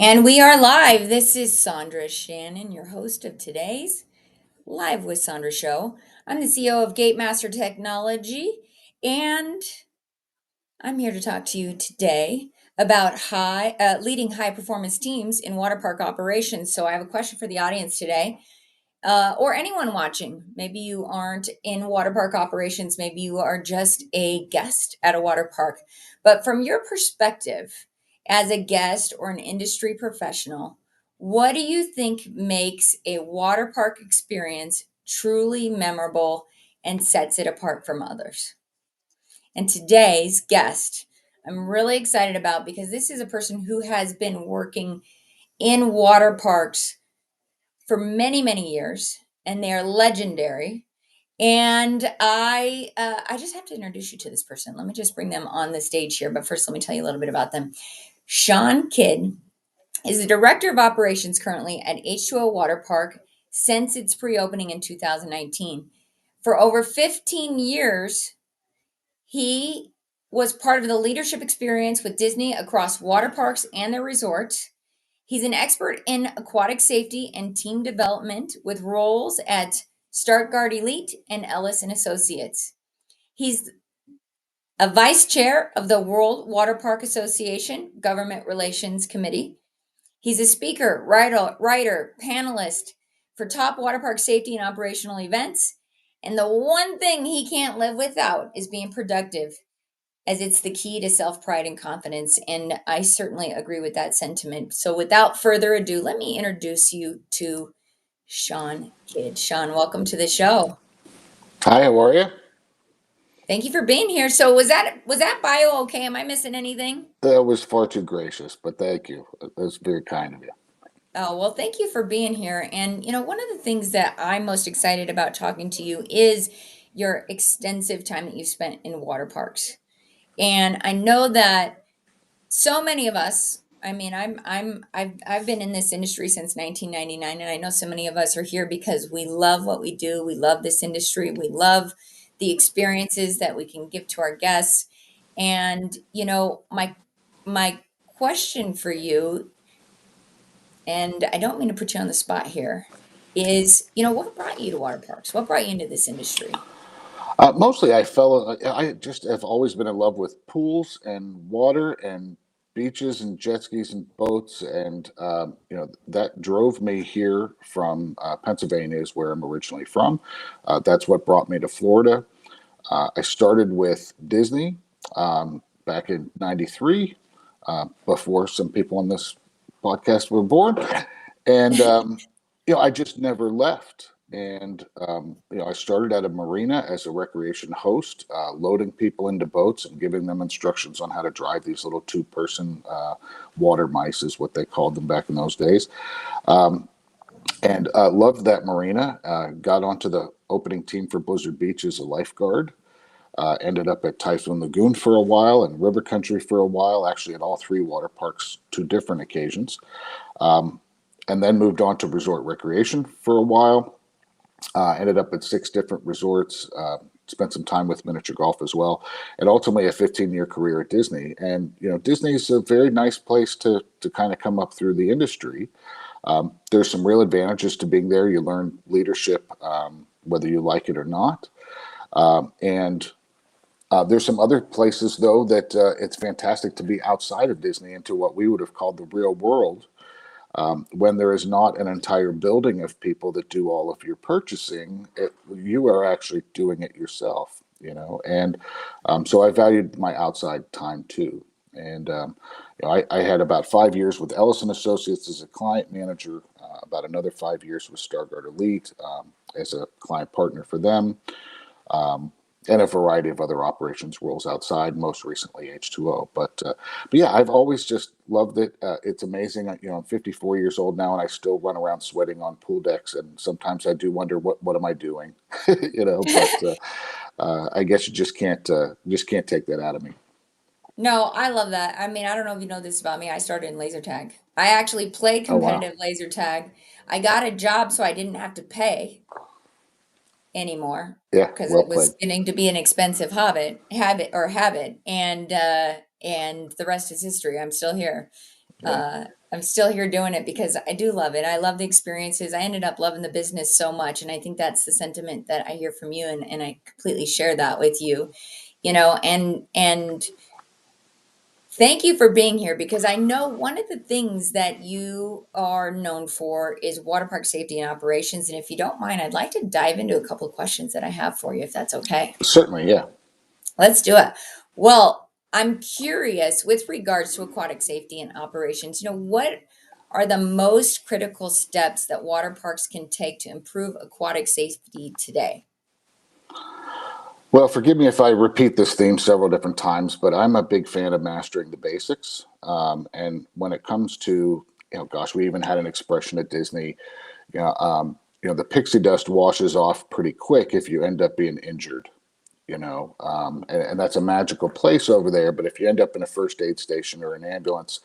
And we are live. This is Sondra Shannon, your host of today's Live with Sondra show. I'm the CEO of Gatemaster Technology, and I'm here to talk to you today about leading high performance teams in water park operations. So I have a question for the audience today, or anyone watching. Maybe you aren't in water park operations. Maybe you are just a guest at a water park. But from your perspective, as a guest or an industry professional, what do you think makes a water park experience truly memorable and sets it apart from others? And today's guest, I'm really excited about because this is a person who has been working in water parks for many, many years, and they are legendary. And I just have to introduce you to this person. Let me just bring them on the stage here. But first, let me tell you a little bit about them. Shawn Kidd is the director of operations currently at H2O Water Park since its pre-opening in 2019. For over 15 years, he was part of the leadership experience with Disney across water parks and their resorts. He's an expert in aquatic safety and team development with roles at StarGuard ELITE and Ellis and Associates. He's a vice chair of the World Water Park Association Government Relations Committee. He's a speaker, writer, panelist for top water park safety and operational events. And the one thing he can't live without is being productive, as it's the key to self-pride and confidence. And I certainly agree with that sentiment. So without further ado, let me introduce you to Shawn Kidd. Shawn, welcome to the show. Hi, how are you? Thank you for being here. So was that bio okay? Am I missing anything? That was far too gracious, but thank you. That's very kind of you. Oh, well, thank you for being here. And one of the things that I'm most excited about talking to you is your extensive time that you spent in water parks. And I know that so many of us, I mean, I've been in this industry since 1999, and I know so many of us are here because we love what we do. We love this industry. We love the experiences that we can give to our guests. And my question for you, and I don't mean to put you on the spot here, is what brought you to water parks? What brought you into this industry? Mostly, I just have always been in love with pools and water and beaches and jet skis and boats. And, that drove me here from Pennsylvania, is where I'm originally from. That's what brought me to Florida. I started with Disney back in '93, before some people on this podcast were born. And, I just never left. And, I started at a marina as a recreation host, loading people into boats and giving them instructions on how to drive these little two-person water mice, is what they called them back in those days. And loved that marina. Got onto the opening team for Blizzard Beach as a lifeguard. Ended up at Typhoon Lagoon for a while and River Country for a while, actually at all three water parks, two different occasions. And then moved on to resort recreation for a while. Ended up at six different resorts. Spent some time with miniature golf as well, and ultimately a 15-year career at Disney. And Disney's a very nice place to kind of come up through the industry. There's some real advantages to being there. You learn leadership, whether you like it or not. And there's some other places, though, that it's fantastic to be outside of Disney into what we would have called the real world, when there is not an entire building of people that do all of your purchasing. You are actually doing it yourself, and so I valued my outside time too. And I had about 5 years with Ellison Associates as a client manager, about another 5 years with StarGuard ELITE as a client partner for them, and a variety of other operations roles outside, most recently H2O. But yeah, I've always just loved it. It's amazing. I'm 54 years old now, and I still run around sweating on pool decks. And sometimes I do wonder, what am I doing? But I guess you just can't take that out of me. No, I love that. I mean, I don't know if you know this about me. I started in laser tag. I actually played Oh wow, competitive laser tag. I got a job so I didn't have to pay anymore yeah, because well it played. was getting to be an expensive habit, and the rest is history. I'm still here. Yeah. I'm still here doing it because I do love it. I love the experiences. I ended up loving the business so much. And I think that's the sentiment that I hear from you. And I completely share that with you, and thank you for being here because I know one of the things that you are known for is water park safety and operations. And if you don't mind, I'd like to dive into a couple of questions that I have for you, if that's okay. Certainly, yeah. Let's do it. Well, I'm curious with regards to aquatic safety and operations, what are the most critical steps that water parks can take to improve aquatic safety today? Well, forgive me if I repeat this theme several different times, but I'm a big fan of mastering the basics. And when it comes to, gosh, we even had an expression at Disney, the pixie dust washes off pretty quick if you end up being injured, and that's a magical place over there. But if you end up in a first aid station or an ambulance,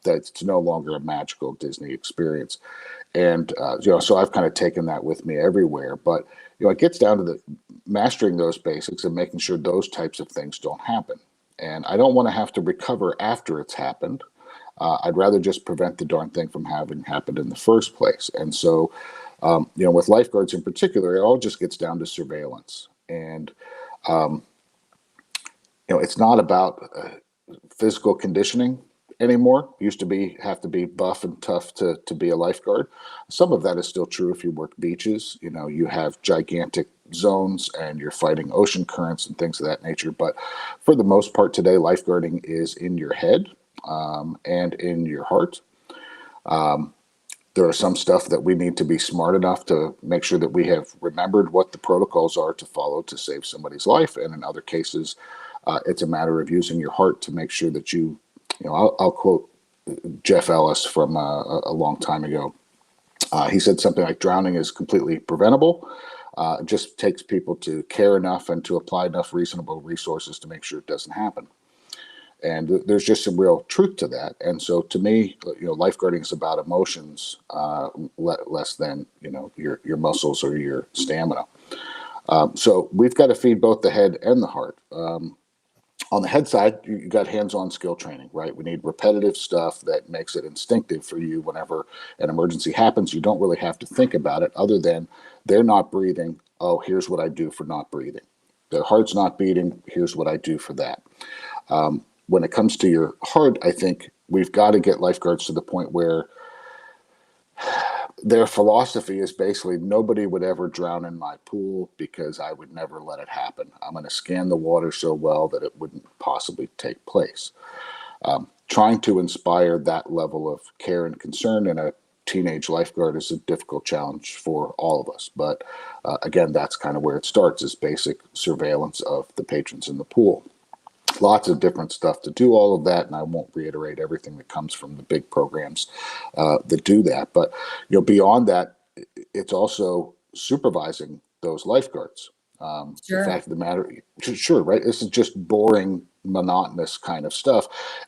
that's no longer a magical Disney experience. And so I've kind of taken that with me everywhere. But it gets down to the mastering those basics and making sure those types of things don't happen. And I don't want to have to recover after it's happened. I'd rather just prevent the darn thing from having happened in the first place. And so, with lifeguards in particular, it all just gets down to surveillance. And um, it's not about physical conditioning anymore. Used to be have to be buff and tough to be a lifeguard. Some of that is still true if you work beaches. You have gigantic zones and you're fighting ocean currents and things of that nature. But for the most part today, lifeguarding is in your head and in your heart. Um, there are some stuff that we need to be smart enough to make sure that we have remembered what the protocols are to follow to save somebody's life. And in other cases, it's a matter of using your heart to make sure that I'll quote Jeff Ellis from a long time ago. He said something like drowning is completely preventable. It just takes people to care enough and to apply enough reasonable resources to make sure it doesn't happen. And there's just some real truth to that. And so to me, lifeguarding is about emotions less than, your muscles or your stamina. So we've got to feed both the head and the heart. On the head side, you got hands-on skill training, right? We need repetitive stuff that makes it instinctive for you whenever an emergency happens. You don't really have to think about it other than they're not breathing. Oh, here's what I do for not breathing. Their heart's not beating. Here's what I do for that. When it comes to your heart, I think we've got to get lifeguards to the point where their philosophy is basically nobody would ever drown in my pool because I would never let it happen. I'm going to scan the water so well that it wouldn't possibly take place. Trying to inspire that level of care and concern in a teenage lifeguard is a difficult challenge for all of us. But again, that's kind of where it starts, is basic surveillance of the patrons in the pool. Lots of different stuff to do all of that, and I won't reiterate everything that comes from the big programs that do that. But beyond that, it's also supervising those lifeguards. The Sure. fact of the matter, sure, right? This is just boring, monotonous kind of stuff,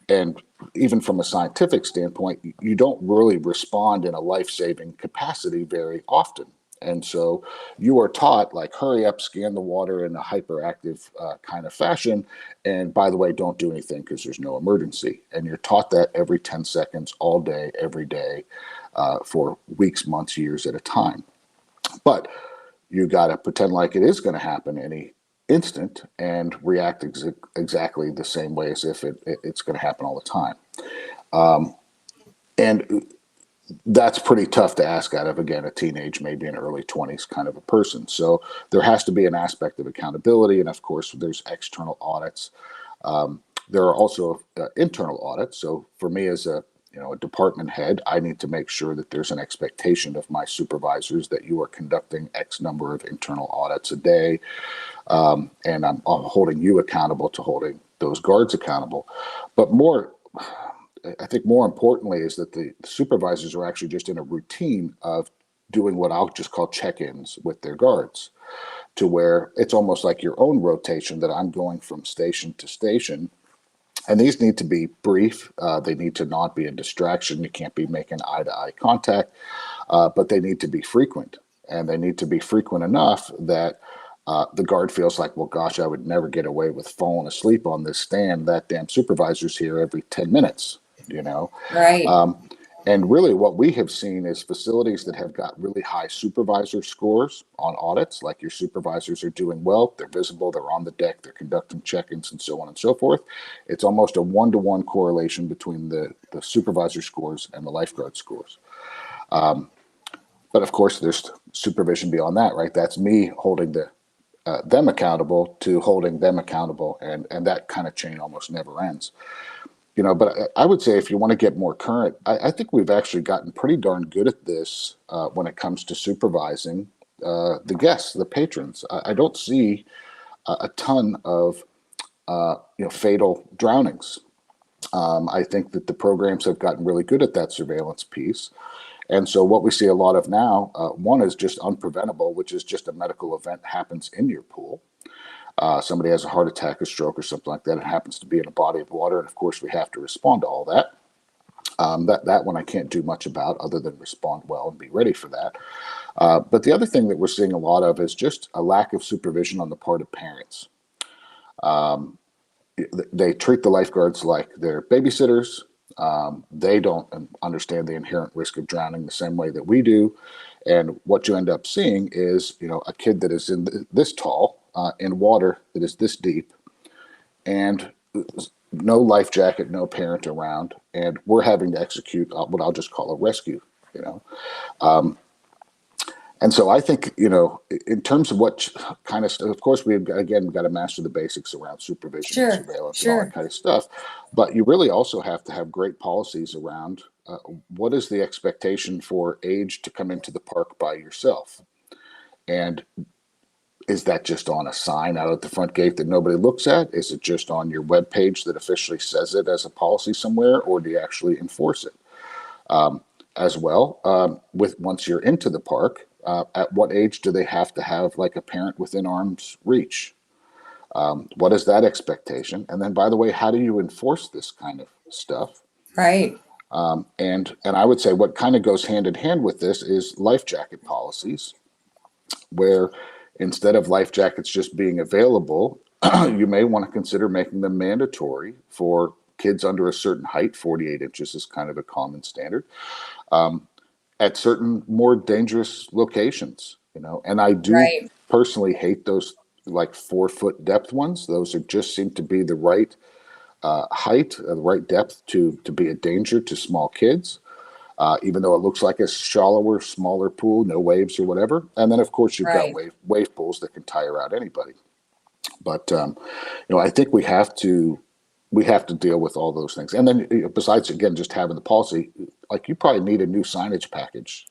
and even from a scientific standpoint, you don't really respond in a life-saving capacity very often. And so you are taught, like, hurry up, scan the water in a hyperactive kind of fashion. And by the way, don't do anything because there's no emergency. And you're taught that every 10 seconds, all day, every day, for weeks, months, years at a time. But you got to pretend like it is going to happen any instant and react exactly the same way as if it's going to happen all the time. And that's pretty tough to ask out of, again, a teenage, maybe an early 20s kind of a person. So there has to be an aspect of accountability. And of course, there's external audits. There are also internal audits. So for me as a department head, I need to make sure that there's an expectation of my supervisors that you are conducting X number of internal audits a day. And I'm holding you accountable to holding those guards accountable. But I think more importantly is that the supervisors are actually just in a routine of doing what I'll just call check-ins with their guards, to where it's almost like your own rotation, that I'm going from station to station. And these need to be brief. They need to not be a distraction. You can't be making eye-to-eye contact, but they need to be frequent. And they need to be frequent enough that the guard feels like, well, gosh, I would never get away with falling asleep on this stand. That damn supervisor's here every 10 minutes. you know. Right. Um, and really, what we have seen is facilities that have got really high supervisor scores on audits, like your supervisors are doing well, they're visible, they're on the deck, they're conducting check ins, and so on and so forth. It's almost a one-to-one correlation between the supervisor scores and the lifeguard scores. But of course, there's supervision beyond that, right? That's me holding them accountable to holding them accountable, and that kind of chain almost never ends. But I would say if you want to get more current, I think we've actually gotten pretty darn good at this when it comes to supervising the guests, the patrons. I don't see a ton of fatal drownings. I think that the programs have gotten really good at that surveillance piece. And so what we see a lot of now, one is just unpreventable, which is just a medical event happens in your pool. Somebody has a heart attack, a stroke, or something like that. It happens to be in a body of water, and of course we have to respond to all that. That one I can't do much about other than respond well and be ready for that. But the other thing that we're seeing a lot of is just a lack of supervision on the part of parents. They treat the lifeguards like they're babysitters. They don't understand the inherent risk of drowning the same way that we do. And what you end up seeing is, a kid that is this tall in water that is this deep, and no life jacket, no parent around, and we're having to execute what I'll just call a rescue. You know, and so I think, in terms of what kind of stuff, of course, we've got to master the basics around supervision and Sure. surveillance and all that Sure. kind of stuff. But you really also have to have great policies around what is the expectation for age to come into the park by yourself. And is that just on a sign out at the front gate that nobody looks at? Is it just on your web page that officially says it as a policy somewhere, or do you actually enforce it? As well, with once you're into the park, at what age do they have to have like a parent within arm's reach? What is that expectation? And then, by the way, how do you enforce this kind of stuff? Right. And I would say what kind of goes hand in hand with this is life jacket policies, where instead of life jackets just being available, you may want to consider making them mandatory for kids under a certain height. 48 inches is kind of a common standard at certain more dangerous locations. And I do Right. personally hate those like 4 foot depth ones. Those are just seem to be the right height, the right depth to be a danger to small kids. Even though it looks like a shallower, smaller pool, no waves or whatever. And then, of course, you've got Right. wave pools that can tire out anybody. But I think we have to deal with all those things. And then, besides again just having the policy, like you probably need a new signage package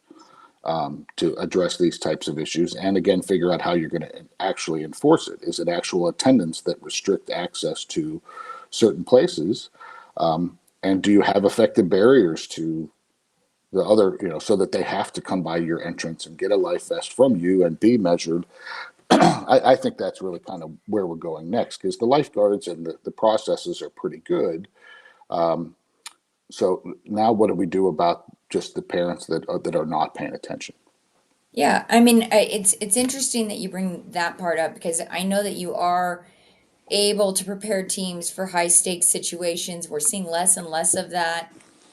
to address these types of issues. And again, figure out how you're going to actually enforce it. Is it actual attendance that restrict access to certain places? And do you have effective barriers to the other, so that they have to come by your entrance and get a life vest from you and be measured? I think that's really kind of where we're going next, because the lifeguards and the processes are pretty good. So now what do we do about just the parents that are not paying attention? Yeah. I mean, it's interesting that you bring that part up because I know that you are able to prepare teams for high stakes situations. We're seeing less and less of that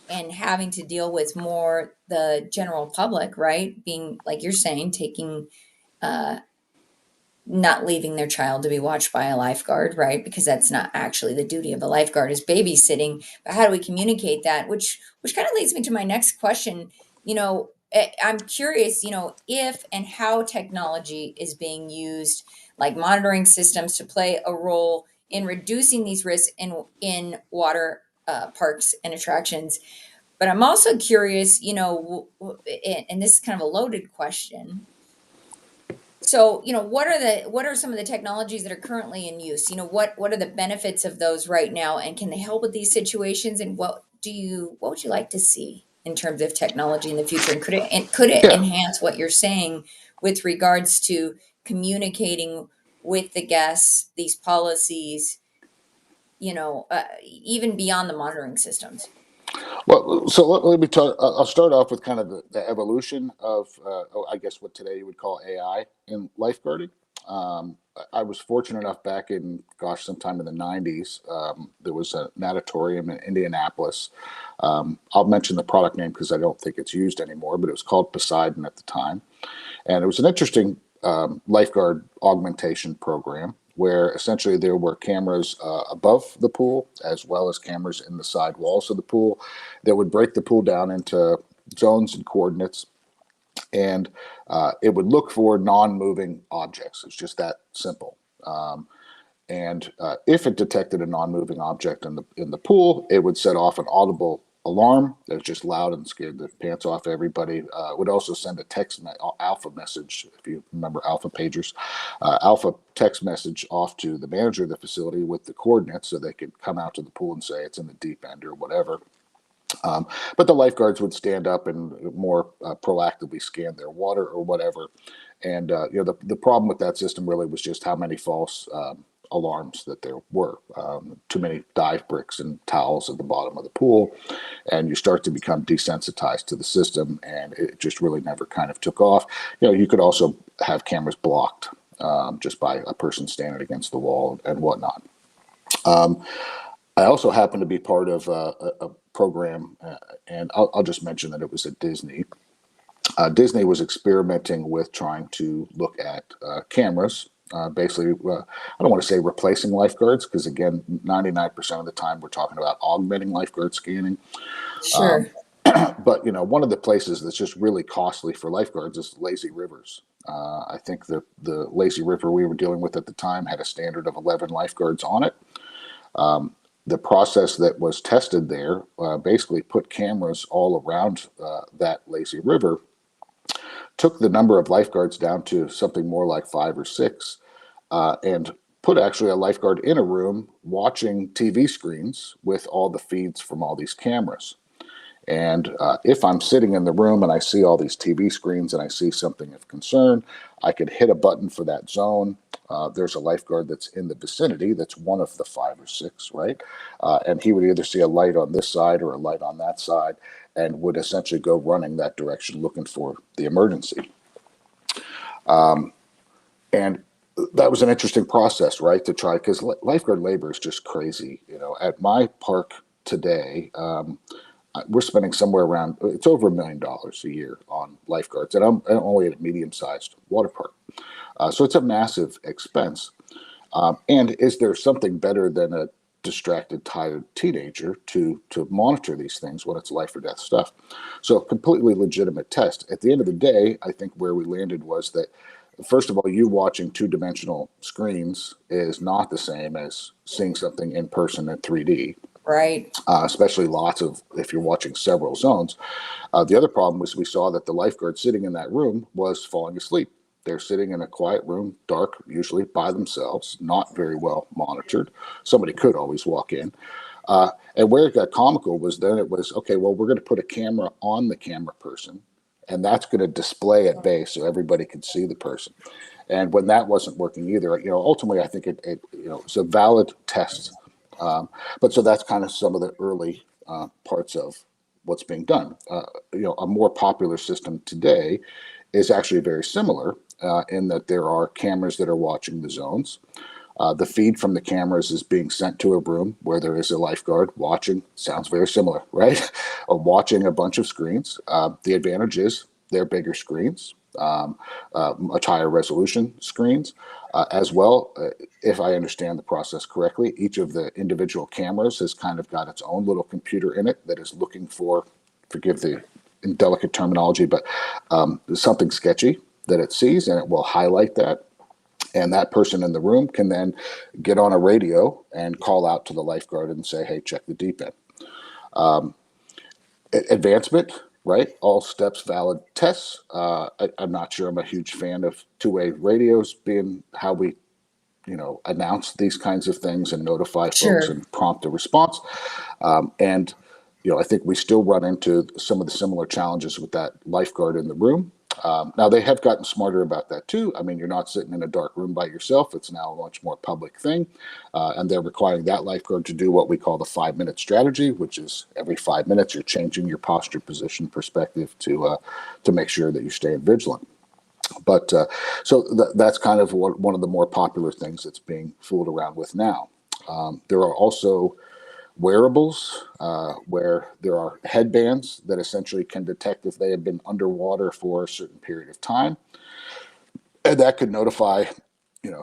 and having to deal with more the general public, right? Being like you're saying, taking uh not leaving their child to be watched by a lifeguard, right? Because that's not actually the duty of a lifeguard is babysitting. But how do we communicate that? Which kind of leads me to my next question. I'm curious, if and how technology is being used, like monitoring systems, to play a role in reducing these risks in water parks and attractions. But I'm also curious, and this is kind of a loaded question, so, what are some of the technologies that are currently in use? What are the benefits of those right now, and can they help with these situations? And what would you like to see in terms of technology in the future? And could it Yeah. enhance what you're saying with regards to communicating with the guests, these policies, even beyond the monitoring systems? Well, so let me talk. I'll start off with kind of the evolution of, I guess, what today you would call AI in lifeguarding. I was fortunate enough back in, gosh, sometime in the 90s. There was a natatorium in Indianapolis. I'll mention the product name because I don't think it's used anymore, but it was called Poseidon at the time. And it was an interesting lifeguard augmentation program where essentially there were cameras above the pool as well as cameras in the side walls of the pool that would break the pool down into zones and coordinates, and it would look for non-moving objects. It's just that simple. And if it detected a non-moving object in the pool, it would set off an audible alarm that was just loud and scared the pants off everybody. It would also send a alpha message, if you remember alpha pagers, alpha text message off to the manager of the facility with the coordinates so they could come out to the pool and say it's in the deep end or whatever. But the lifeguards would stand up and more proactively scan their water or whatever. And the problem with that system really was just how many false alarms that there were. Too many dive bricks and towels at the bottom of the pool, and you start to become desensitized to the system, and it just really never kind of took off. You could also have cameras blocked just by a person standing against the wall and whatnot. I also happen to be part of a program, and I'll just mention that it was at Disney. Disney was experimenting with trying to look at cameras. Basically, I don't want to say replacing lifeguards because, again, 99% of the time we're talking about augmenting lifeguard scanning. Sure. But one of the places that's just really costly for lifeguards is lazy rivers. I think the lazy river we were dealing with at the time had a standard of 11 lifeguards on it. The process that was tested there basically put cameras all around that lazy river, took the number of lifeguards down to something more like 5 or 6, and put actually a lifeguard in a room watching TV screens with all the feeds from all these cameras. And if I'm sitting in the room and I see all these TV screens and I see something of concern, I could hit a button for that zone. There's a lifeguard that's in the vicinity that's one of the 5 or 6, right? And he would either see a light on this side or a light on that side and would essentially go running that direction looking for the emergency. And that was an interesting process, right, to try, because lifeguard labor is just crazy. At my park today, we're spending somewhere around, it's over $1 million a year on lifeguards, and I'm only at a medium-sized water park. So it's a massive expense. And is there something better than a distracted, tired teenager to monitor these things when it's life or death stuff? So a completely legitimate test. At the end of the day, I think where we landed was that, first of all, you watching two-dimensional screens is not the same as seeing something in person in 3D. Right. Especially if you're watching several zones. The other problem was we saw that the lifeguard sitting in that room was falling asleep. They're sitting in a quiet room, dark, usually by themselves, not very well monitored. Somebody could always walk in. And where it got comical was then it was, okay, well, we're going to put a camera on the camera person, and that's going to display at base so everybody can see the person. And when that wasn't working either, ultimately I think it's a valid test. But so that's kind of some of the early parts of what's being done. A more popular system today is actually very similar in that there are cameras that are watching the zones. The feed from the cameras is being sent to a room where there is a lifeguard watching. Sounds very similar, right? Watching a bunch of screens. The advantage is they're bigger screens, much higher resolution screens. As well, if I understand the process correctly, each of the individual cameras has kind of got its own little computer in it that is looking for, forgive the indelicate terminology, but something sketchy that it sees, and it will highlight that. And that person in the room can then get on a radio and call out to the lifeguard and say, hey, check the deep end. Advancement, right? All steps valid tests. I'm not sure I'm a huge fan of two-way radios being how we, announce these kinds of things and notify folks Sure. and prompt a response. And I think we still run into some of the similar challenges with that lifeguard in the room. Now, they have gotten smarter about that too. I mean, you're not sitting in a dark room by yourself. It's now a much more public thing. And they're requiring that lifeguard to do what we call the 5-minute strategy, which is every 5 minutes you're changing your posture, position, perspective to make sure that you're staying vigilant. But so that's kind of one of the more popular things that's being fooled around with now. There are also wearables where there are headbands that essentially can detect if they have been underwater for a certain period of time, and that could notify,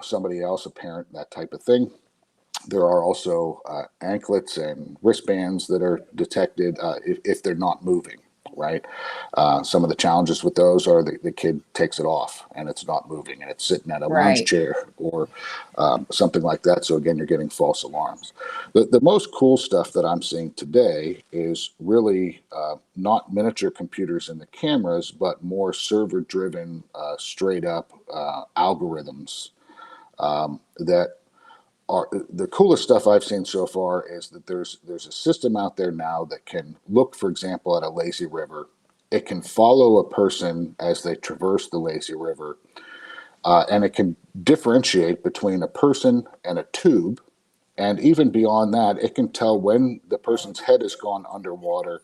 somebody else, a parent, that type of thing. There are also anklets and wristbands that are detected if they're not moving, right? Some of the challenges with those are the kid takes it off and it's not moving and it's sitting at a lounge Right. chair or something like that. So again, you're getting false alarms. The most cool stuff that I'm seeing today is really not miniature computers in the cameras, but more server-driven, straight-up algorithms that are the coolest stuff I've seen so far is that there's a system out there now that can look, for example, at a lazy river. It can follow a person as they traverse the lazy river, and it can differentiate between a person and a tube. And even beyond that, it can tell when the person's head has gone underwater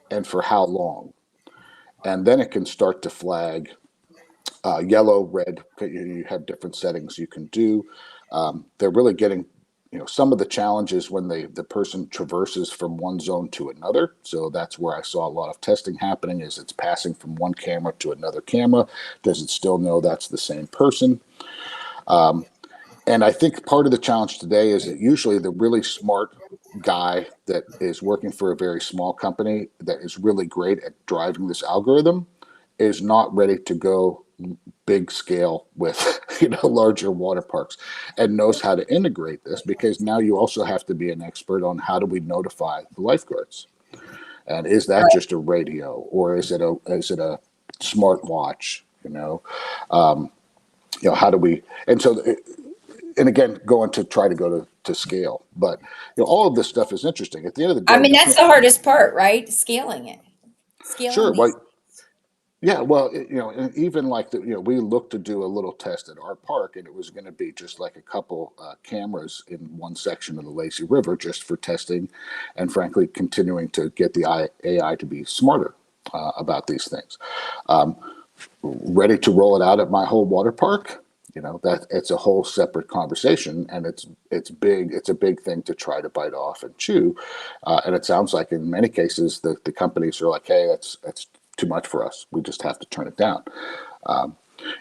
and for how long. And then it can start to flag yellow, red. You have different settings you can do. They're really getting, some of the challenges when the person traverses from one zone to another. So that's where I saw a lot of testing happening. Is it's passing from one camera to another camera? Does it still know that's the same person? And I think part of the challenge today is that usually the really smart guy that is working for a very small company that is really great at driving this algorithm is not ready to go big scale with larger water parks and knows how to integrate this, because now you also have to be an expert on how do we notify the lifeguards, and is that Right. just a radio or is it a smart watch, um, how do we, and so and again, going to try to go to scale. But all of this stuff is interesting. At the end of the I day, mean, you that's can't. the hardest part, right? Scaling it. Scaling Sure, these. well, yeah, well, and even like we looked to do a little test at our park, and it was going to be just like a couple cameras in one section of the lazy river, just for testing, and frankly, continuing to get the AI to be smarter about these things. Um, Ready to roll it out at my whole water park, that it's a whole separate conversation, and it's big. It's a big thing to try to bite off and chew, and it sounds like in many cases the companies are like, hey, that's too much for us. We just have to turn it down. Um,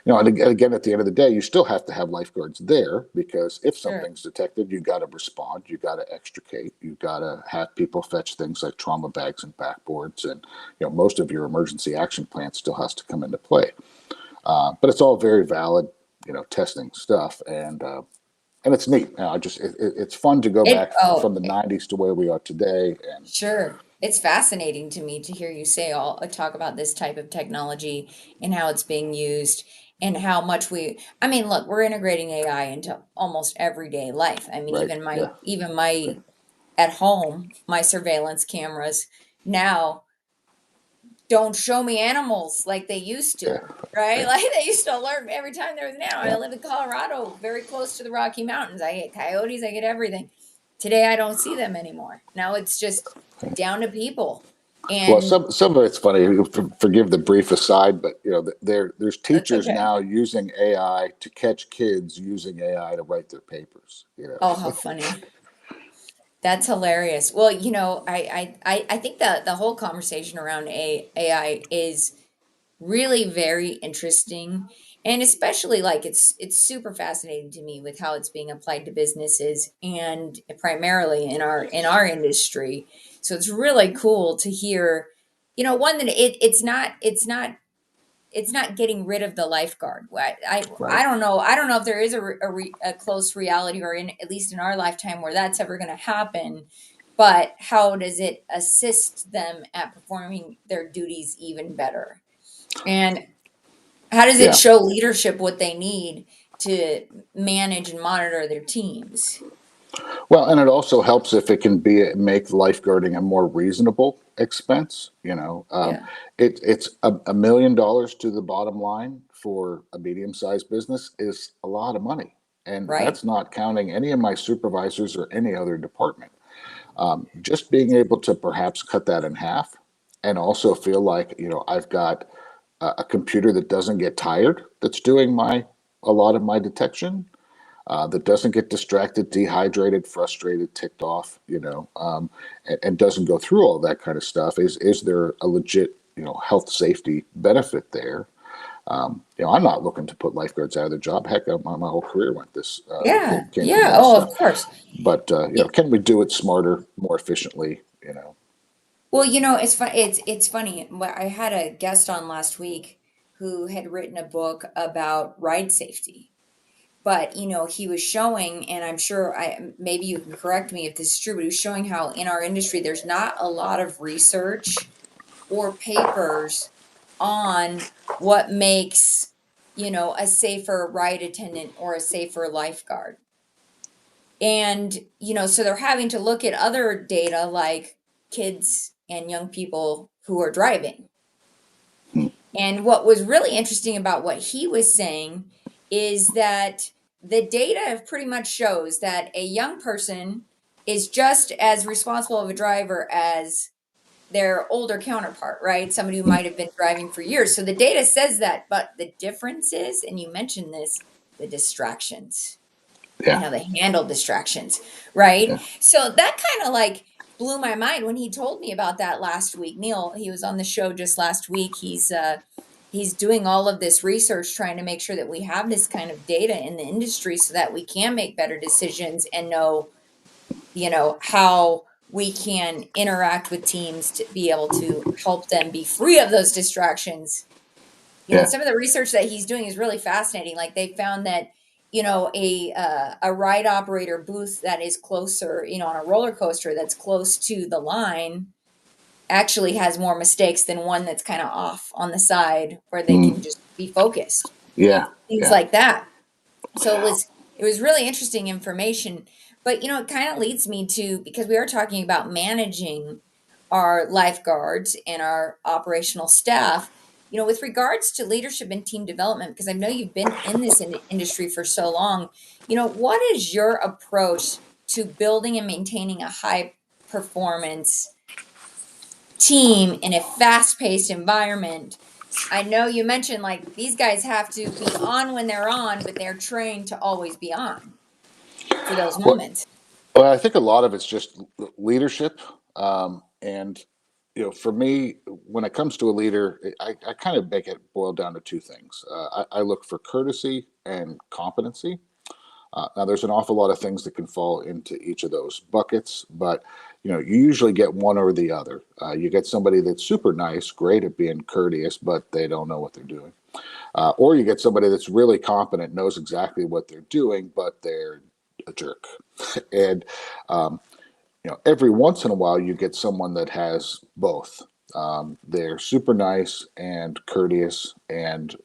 and again, at the end of the day, you still have to have lifeguards there, because if Sure. something's detected, you got to respond, you got to extricate, you got to have people fetch things like trauma bags and backboards, and most of your emergency action plan still has to come into play. But it's all very valid, testing stuff, and it's neat. It's fun to go It, back oh, from the '90s to where we are today, and sure. It's fascinating to me to hear you say all talk about this type of technology and how it's being used and how much I mean, look, we're integrating AI into almost everyday life. I mean, right, yeah, even my at home, my surveillance cameras now don't show me animals like they used yeah, to, right? yeah, Like they used to alert me every time there was an animal. I yeah. live in Colorado, very close to the Rocky Mountains. I get coyotes, I get everything. Today I don't see them anymore. Now it's just down to people. Well, And some of it's funny. Forgive the brief aside, but there's that's teachers okay. now using AI to catch kids using AI to write their papers. Oh, how funny. That's hilarious. Well, I think that the whole conversation around AI is really very interesting, and especially like it's super fascinating to me with how it's being applied to businesses and primarily in our industry. So it's really cool to hear, one that it's not getting rid of the lifeguard. I Right. don't know if there is a close reality, or in at least in our lifetime, where that's ever going to happen. But how does it assist them at performing their duties even better? And how does it Yeah. show leadership what they need to manage and monitor their teams? Well, and it also helps if it can make lifeguarding a more reasonable expense. Yeah, It's $1 million to the bottom line for a medium-sized business is a lot of money, and right. that's not counting any of my supervisors or any other department. Just being able to perhaps cut that in half, and also feel like I've got a computer that doesn't get tired, that's doing a lot of my detection, that doesn't get distracted, dehydrated, frustrated, ticked off, and doesn't go through all that kind of stuff. Is there a legit, health safety benefit there? I'm not looking to put lifeguards out of their job. Heck, my whole career went this Yeah, came from yeah. this Oh, of stuff. course. But Y- can we do it smarter, more efficiently? Well, it's fun. It's funny. I had a guest on last week who had written a book about ride safety. But he was showing, and I'm sure I maybe you can correct me if this is true, but he was showing how in our industry there's not a lot of research or papers on what makes a safer ride attendant or a safer lifeguard. And so they're having to look at other data like kids and young people who are driving. Hmm. And what was really interesting about what he was saying is that the data pretty much shows that a young person is just as responsible of a driver as their older counterpart, right? Somebody who Hmm. might have been driving for years. So the data says that, but the difference is, and you mentioned this, the distractions and Yeah, how they handle distractions, right? yeah, So that kind of like blew my mind when he told me about that last week. Neil, he was on the show just last week. He's doing all of this research trying to make sure that we have this kind of data in the industry so that we can make better decisions and know, how we can interact with teams to be able to help them be free of those distractions. yeah. Some of the research that he's doing is really fascinating. Like they found that a ride operator booth that is closer, on a roller coaster that's close to the line actually has more mistakes than one that's kind of off on the side where they Hmm. can just be focused. Yeah, Things yeah. like that. So it was really interesting information, but it kind of leads me to, because we are talking about managing our lifeguards and our operational staff, with regards to leadership and team development, because I know you've been in this industry for so long. What is your approach to building and maintaining a high performance team in a fast-paced environment? I know you mentioned like these guys have to be on when they're on, but they're trained to always be on for those Well, moments. well, I think a lot of it's just leadership. And, for me, when it comes to a leader, I kind of make it boil down to two things. I look for courtesy and competency. Now, there's an awful lot of things that can fall into each of those buckets, but you usually get one or the other. You get somebody that's super nice, great at being courteous, but they don't know what they're doing. Or you get somebody that's really competent, knows exactly what they're doing, but they're a jerk. And every once in a while, you get someone that has both. They're super nice and courteous, and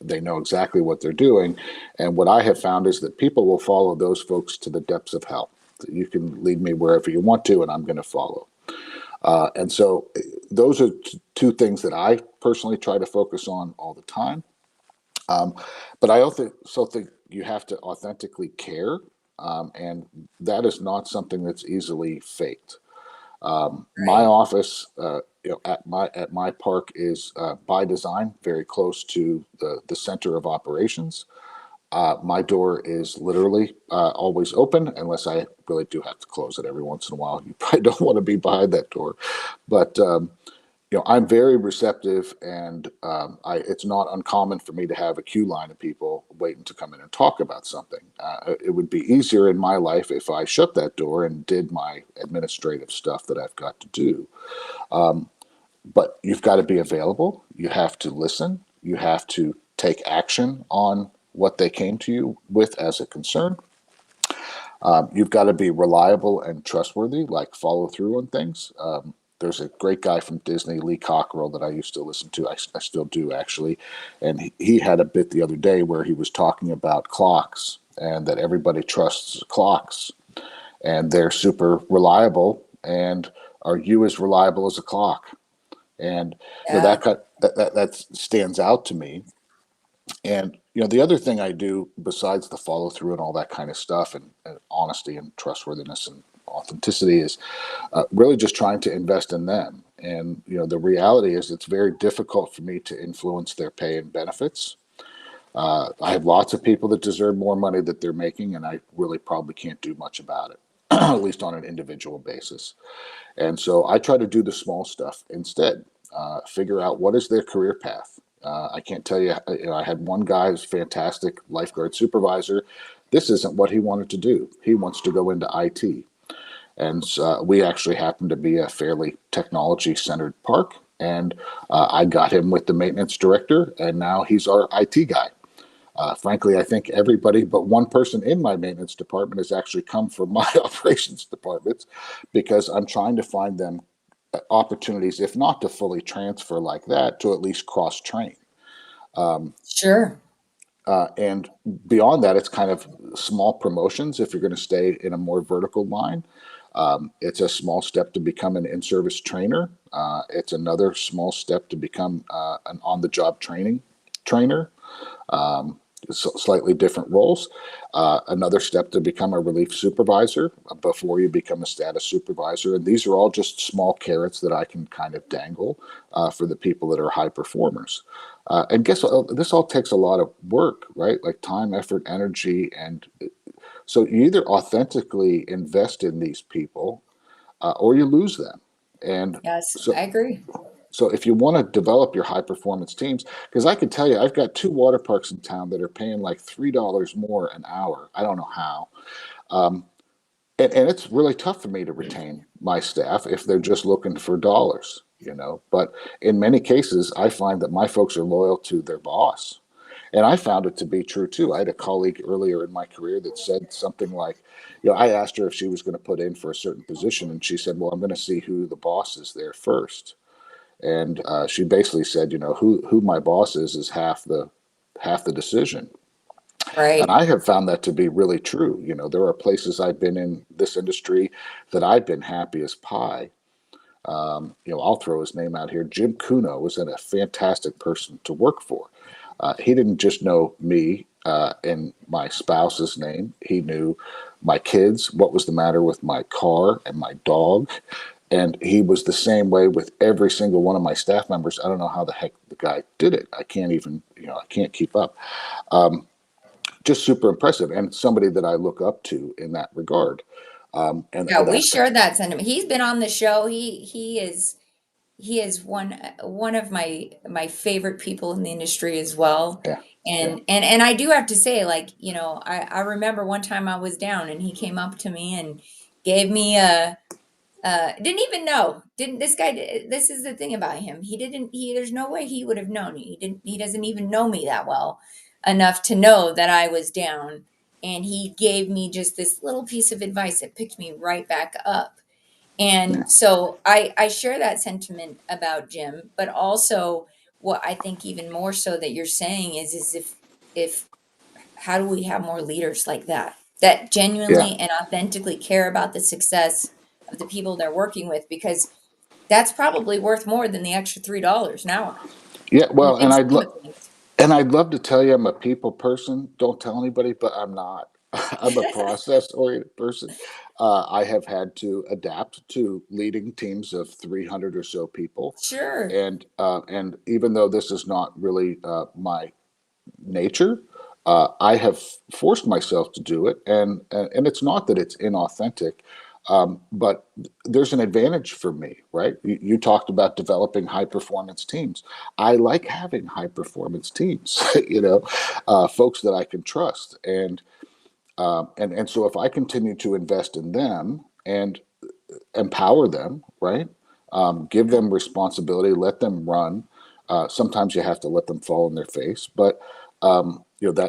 they know exactly what they're doing. And what I have found is that people will follow those folks to the depths of hell. You can lead me wherever you want to, and I'm going to follow. And so those are two things that I personally try to focus on all the time. Um, but I also think you have to authentically care, and that is not something that's easily faked. My Right. office, at my park is by design very close to the center of operations. My door is literally always open unless I really do have to close it every once in a while. You probably don't want to be behind that door, but I'm very receptive, and it's not uncommon for me to have a queue line of people waiting to come in and talk about something. It would be easier in my life if I shut that door and did my administrative stuff that I've got to do. But you've got to be available. You have to listen. You have to take action on what they came to you with as a concern. You've got to be reliable and trustworthy, like follow through on things. There's a great guy from Disney, Lee Cockerell, that I used to listen to. I still do, actually. And he had a bit the other day where he was talking about clocks and that everybody trusts clocks and they're super reliable. And are you as reliable as a clock? And Yeah. that stands out to me. And the other thing I do besides the follow through and all that kind of stuff, and honesty and trustworthiness and authenticity is really just trying to invest in them. And the reality is it's very difficult for me to influence their pay and benefits. I have lots of people that deserve more money that they're making, and I really probably can't do much about it, at least on an individual basis. And so I try to do the small stuff instead. Figure out what is their career path. I can't tell you, I had one guy who's fantastic lifeguard supervisor. This isn't what he wanted to do. He wants to go into IT. And we actually happen to be a fairly technology centered park. And I got him with the maintenance director, and now he's our IT guy. Frankly, I think everybody but one person in my maintenance department has actually come from my operations departments, because I'm trying to find them opportunities, if not to fully transfer like that, to at least cross train. Sure. And beyond that, it's kind of small promotions if you're going to stay in a more vertical line. It's a small step to become an in-service trainer. It's another small step to become an on-the-job trainer. Slightly different roles. Another step to become a relief supervisor before you become a status supervisor. And these are all just small carrots that I can kind of dangle for the people that are high performers. And guess what? This all takes a lot of work, right? Like time, effort, energy. And so you either authentically invest in these people or you lose them. And Yes, so I agree. so if you want to develop your high performance teams, because I can tell you, I've got two water parks in town that are paying like $3 more an hour. I don't know how. Um, and it's really tough for me to retain my staff if they're just looking for dollars. But in many cases, I find that my folks are loyal to their boss. And I found it to be true too. I had a colleague earlier in my career that said something like, I asked her if she was going to put in for a certain position, and she said, well, I'm going to see who the boss is there first. And she basically said, who my boss is half the decision. And Right. I have found that to be really true. There are places I've been in this industry that I've been happy as pie. I'll throw his name out here. Jim Kuno was a fantastic person to work for. He didn't just know me and my spouse's name. He knew my kids, what was the matter with my car and my dog. And he was the same way with every single one of my staff members. I don't know how the heck the guy did it. I can't even, I can't keep up. Just super impressive, and somebody that I look up to in that regard. And Yeah, we that's, share that sentiment. He's been on the show. He is one of my favorite people in the industry as well. yeah, yeah, And I do have to say, like, I remember one time I was down and he came up to me and gave me a didn't even know. Didn't this guy this is the thing about him. He there's no way he would have known. He doesn't even know me that well enough to know that I was down, and he gave me just this little piece of advice that picked me right back up. yeah, And so I share that sentiment about Jim, but also what I think even more so that you're saying is if how do we have more leaders like that that yeah, genuinely and authentically care about the success of the people they're working with, because that's probably worth more than the extra $3 an hour yeah. in the Well, big scheme of things. and I'd love to tell you I'm a people person. Don't tell anybody, but I'm not. I'm a process oriented person. I have had to adapt to leading teams of 300 or so people, Sure. and even though this is not really my nature. I have forced myself to do it, and it's not that it's inauthentic, but there's an advantage for me, right? You talked about developing high performance teams. I like having high performance teams, folks that I can trust, and so if I continue to invest in them and empower them, right? Give them responsibility, let them run. Sometimes you have to let them fall on their face, but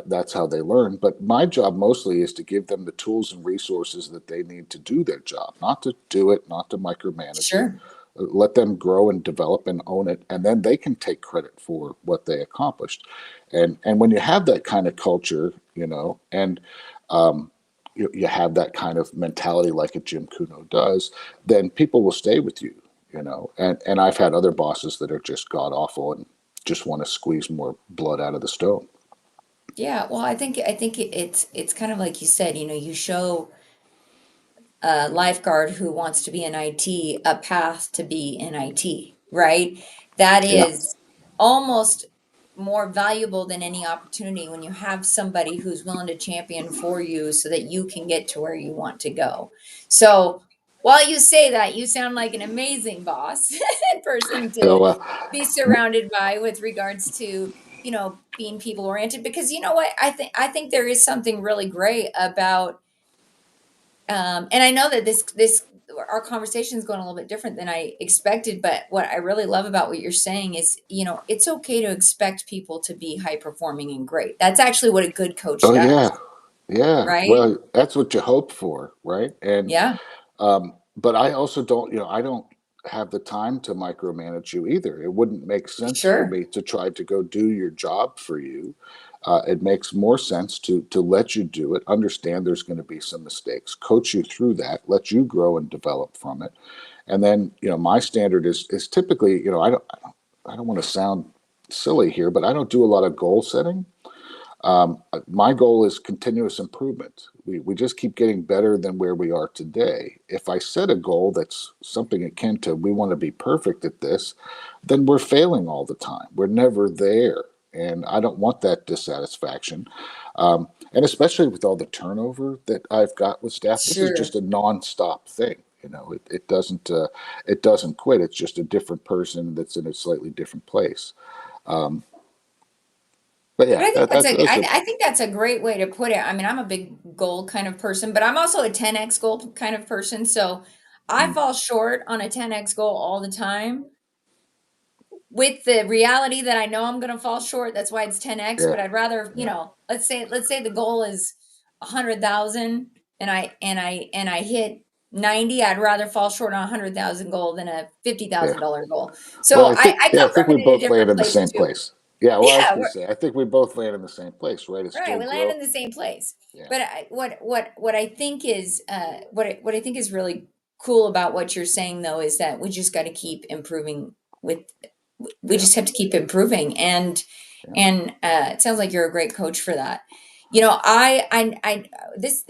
that's how they learn. But my job mostly is to give them the tools and resources that they need to do their job, not to do it, not to micromanage it. Sure. Let them grow and develop and own it, and then they can take credit for what they accomplished. And when you have that kind of culture, and um, you have that kind of mentality like a Jim Kuno does, then people will stay with you. And I've had other bosses that are just god awful and just want to squeeze more blood out of the stone. Yeah, well, I think it's kind of like you said, you show a lifeguard who wants to be in IT a path to be in IT, right? That Yeah. is almost more valuable than any opportunity when you have somebody who's willing to champion for you so that you can get to where you want to go. So while you say that, you sound like an amazing boss and person to So, be surrounded by with regards to, being people oriented, because you know what, I think there is something really great about, and I know that this our conversation is going a little bit different than I expected, but what I really love about what you're saying is, it's okay to expect people to be high performing and great. That's actually what a good coach oh yeah, does, yeah. right? Well, that's what you hope for, right? And Yeah, but I also don't, I don't have the time to micromanage you either. It wouldn't make sense for sure, me to try to go do your job for you. It makes more sense to let you do it, understand there's going to be some mistakes, coach you through that, let you grow and develop from it. And then, my standard is typically, I don't want to sound silly here, but I don't do a lot of goal setting. My goal is continuous improvement. We just keep getting better than where we are today. If I set a goal that's something akin to we want to be perfect at this, then we're failing all the time. We're never there. And I don't want that dissatisfaction. And especially with all the turnover that I've got with staff, this is sure. just a nonstop thing. It doesn't quit. It's just a different person that's in a slightly different place. Um, but But yeah, I think that's a, those are I think that's a great way to put it. I mean, I'm a big goal kind of person, but I'm also a 10x goal kind of person. So I mm, fall short on a 10x goal all the time, with the reality that I know I'm going to fall short. That's why it's 10x. yeah. But I'd rather, Yeah. let's say the goal is 100,000, and I hit 90. I'd rather fall short on 100,000 goal than a fifty Yeah. thousand dollar goal. Well, So I I come think from we it in a both land different in the place same too. place. Yeah. Well, I was Yeah, going to say, I think we both land in the same place, right? It's right, still we land in grow. the same place. Yeah. But what I think is, what I think is really cool about what you're saying though is that we just got to keep improving. With we Yeah. just have to keep improving, and Yeah. it sounds like you're a great coach for that. I this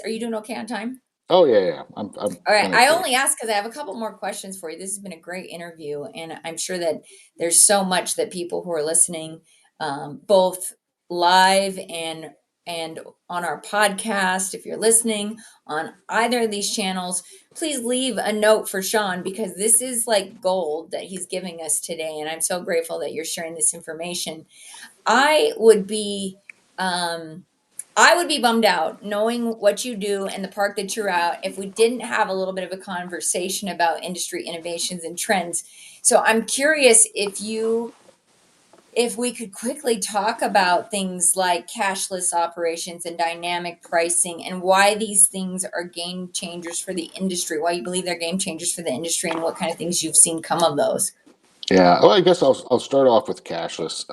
Are you doing okay on time? Oh, yeah. Yeah. I'm All right. kind of I clear. only ask because I have a couple more questions for you. This has been a great interview, and I'm sure that there's so much that people who are listening, both live and on our podcast, if you're listening on either of these channels, please leave a note for Shawn, because this is like gold that he's giving us today, and I'm so grateful that you're sharing this information. I would be um I would be bummed out knowing what you do and the park that you're at if we didn't have a little bit of a conversation about industry innovations and trends. So I'm curious if we could quickly talk about things like cashless operations and dynamic pricing, and why these things are game changers for the industry, why you believe they're game changers for the industry, and what kind of things you've seen come of those. Yeah. Well, I guess I'll start off with cashless.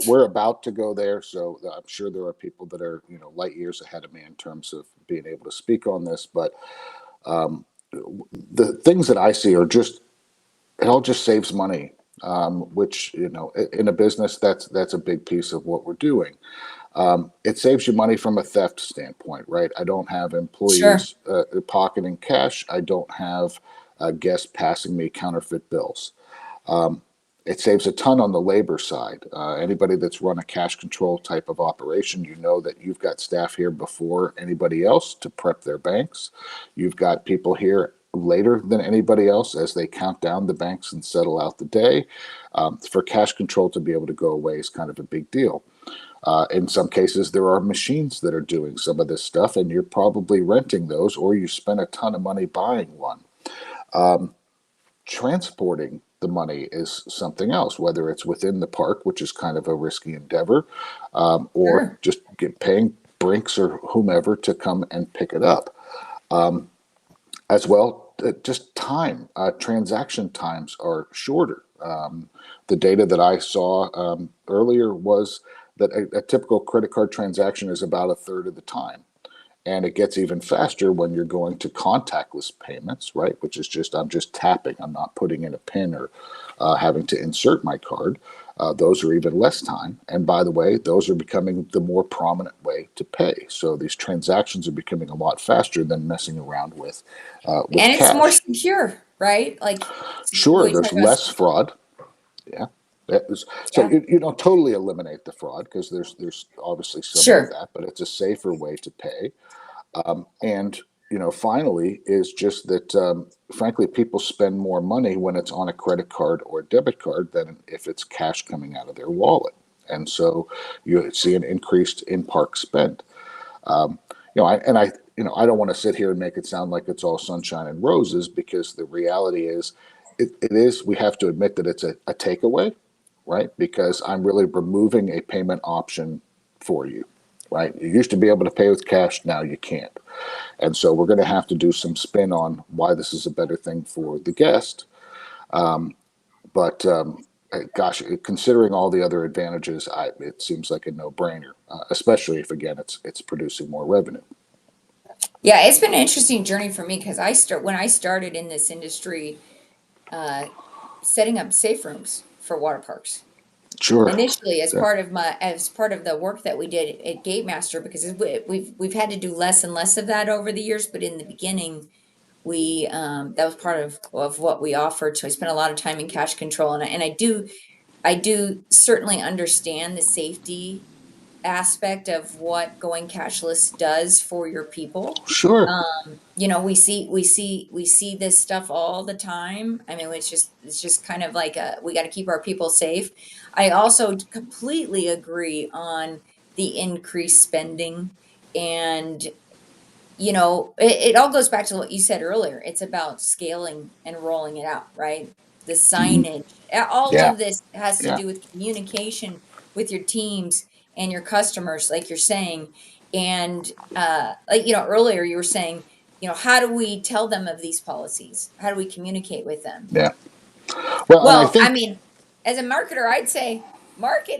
We're about to go there, so I'm sure there are people that are light years ahead of me in terms of being able to speak on this. But um, the things that I see are just it all just saves money, which in a business that's a big piece of what we're doing. It saves you money from a theft standpoint, right? I don't have Sure, employees pocketing cash. I don't have guests passing me counterfeit bills. Um, it saves a ton on the labor side. Anybody that's run a cash control type of operation, you know that you've got staff here before anybody else to prep their banks. You've got people here later than anybody else as they count down the banks and settle out the day. For cash control to be able to go away is kind of a big deal. In some cases, there are machines that are doing some of this stuff, and you're probably renting those, or you spent a ton of money buying one. Um, Transporting the money is something else, whether it's within the park, which is kind of a risky endeavor, or sure, just paying Brinks or whomever to come and pick it up. Um, as well, just time, transaction times are shorter. The data that I saw earlier was that a typical credit card transaction is about a third of the time. And it gets even faster when you're going to contactless payments, right? Which is just, I'm just tapping, I'm not putting in a PIN or having to insert my card. Those are even less time. And by the way, those are becoming the more prominent way to pay. So these transactions are becoming a lot faster than messing around with And it's more cash. secure, right? Like Sure, we talk there's about, less fraud. Yeah. So yeah, you don't totally eliminate the fraud because there's obviously some of sure. that, but it's a safer way to pay. And finally, is just that frankly, people spend more money when it's on a credit card or debit card than if it's cash coming out of their wallet. And so you see an increased in-park spend. Um, I don't want to sit here and make it sound like it's all sunshine and roses because the reality is, it is. We have to admit that it's a takeaway, right? Because I'm really removing a payment option for you, right? You used to be able to pay with cash, now you can't. And so we're going to have to do some spin on why this is a better thing for the guest. Um, but gosh, considering all the other advantages, it seems like a no-brainer, especially if again it's producing more revenue. Yeah, it's been an interesting journey for me because when I started in this industry, uh, setting up safe rooms for water parks. Sure. Initially, as Yeah. part of the work that we did at Gatemaster, because we've had to do less and less of that over the years, but in the beginning, we that was part of what we offered. So I spent a lot of time in cash control, and I do certainly understand the safety aspect of what going cashless does for your people. Sure. We see this stuff all the time. I mean, it's just kind of like we got to keep our people safe. I also completely agree on the increased spending, and it all goes back to what you said earlier. It's about scaling and rolling it out, right? The Mhm. signage, all Yeah. of this has to Yeah. do with communication with your teams and your customers, like you're saying. And earlier you were saying, how do we tell them of these policies? How do we communicate with them? Yeah. Well, and I Well, I think mean, as a marketer, I'd say market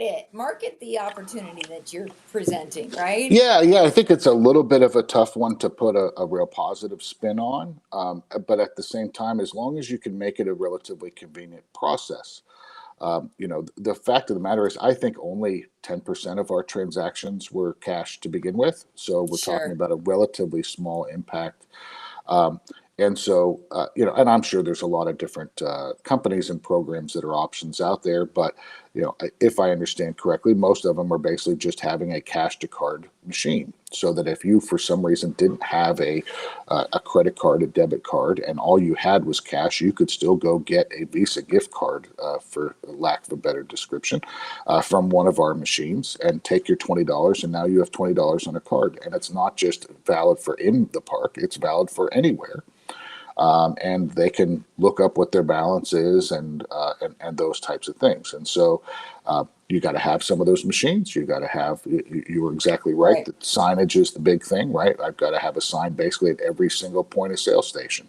the opportunity that you're presenting, right? yeah, I think it's a little bit of a tough one to put a real positive spin on. But at the same time, as long as you can make it a relatively convenient process, the fact of the matter is, I think only 10% of our transactions were cash to begin with. So we're talking Sure. about a relatively small impact. Um, and so, and I'm sure there's a lot of different companies and programs that are options out there. But, if I understand correctly, most of them are basically just having a cash to card machine. So that if you, for some reason, didn't have a credit card, a debit card, and all you had was cash, you could still go get a Visa gift card, for lack of a better description, from one of our machines and take your $20, and now you have $20 on a card. And it's not just valid for in the park; it's valid for anywhere. And they can look up what their balance is and those types of things. And so you got to have some of those machines. You got to have. You were exactly right. Right. That signage is the big thing, right? I've got to have a sign basically at every single point of sale station.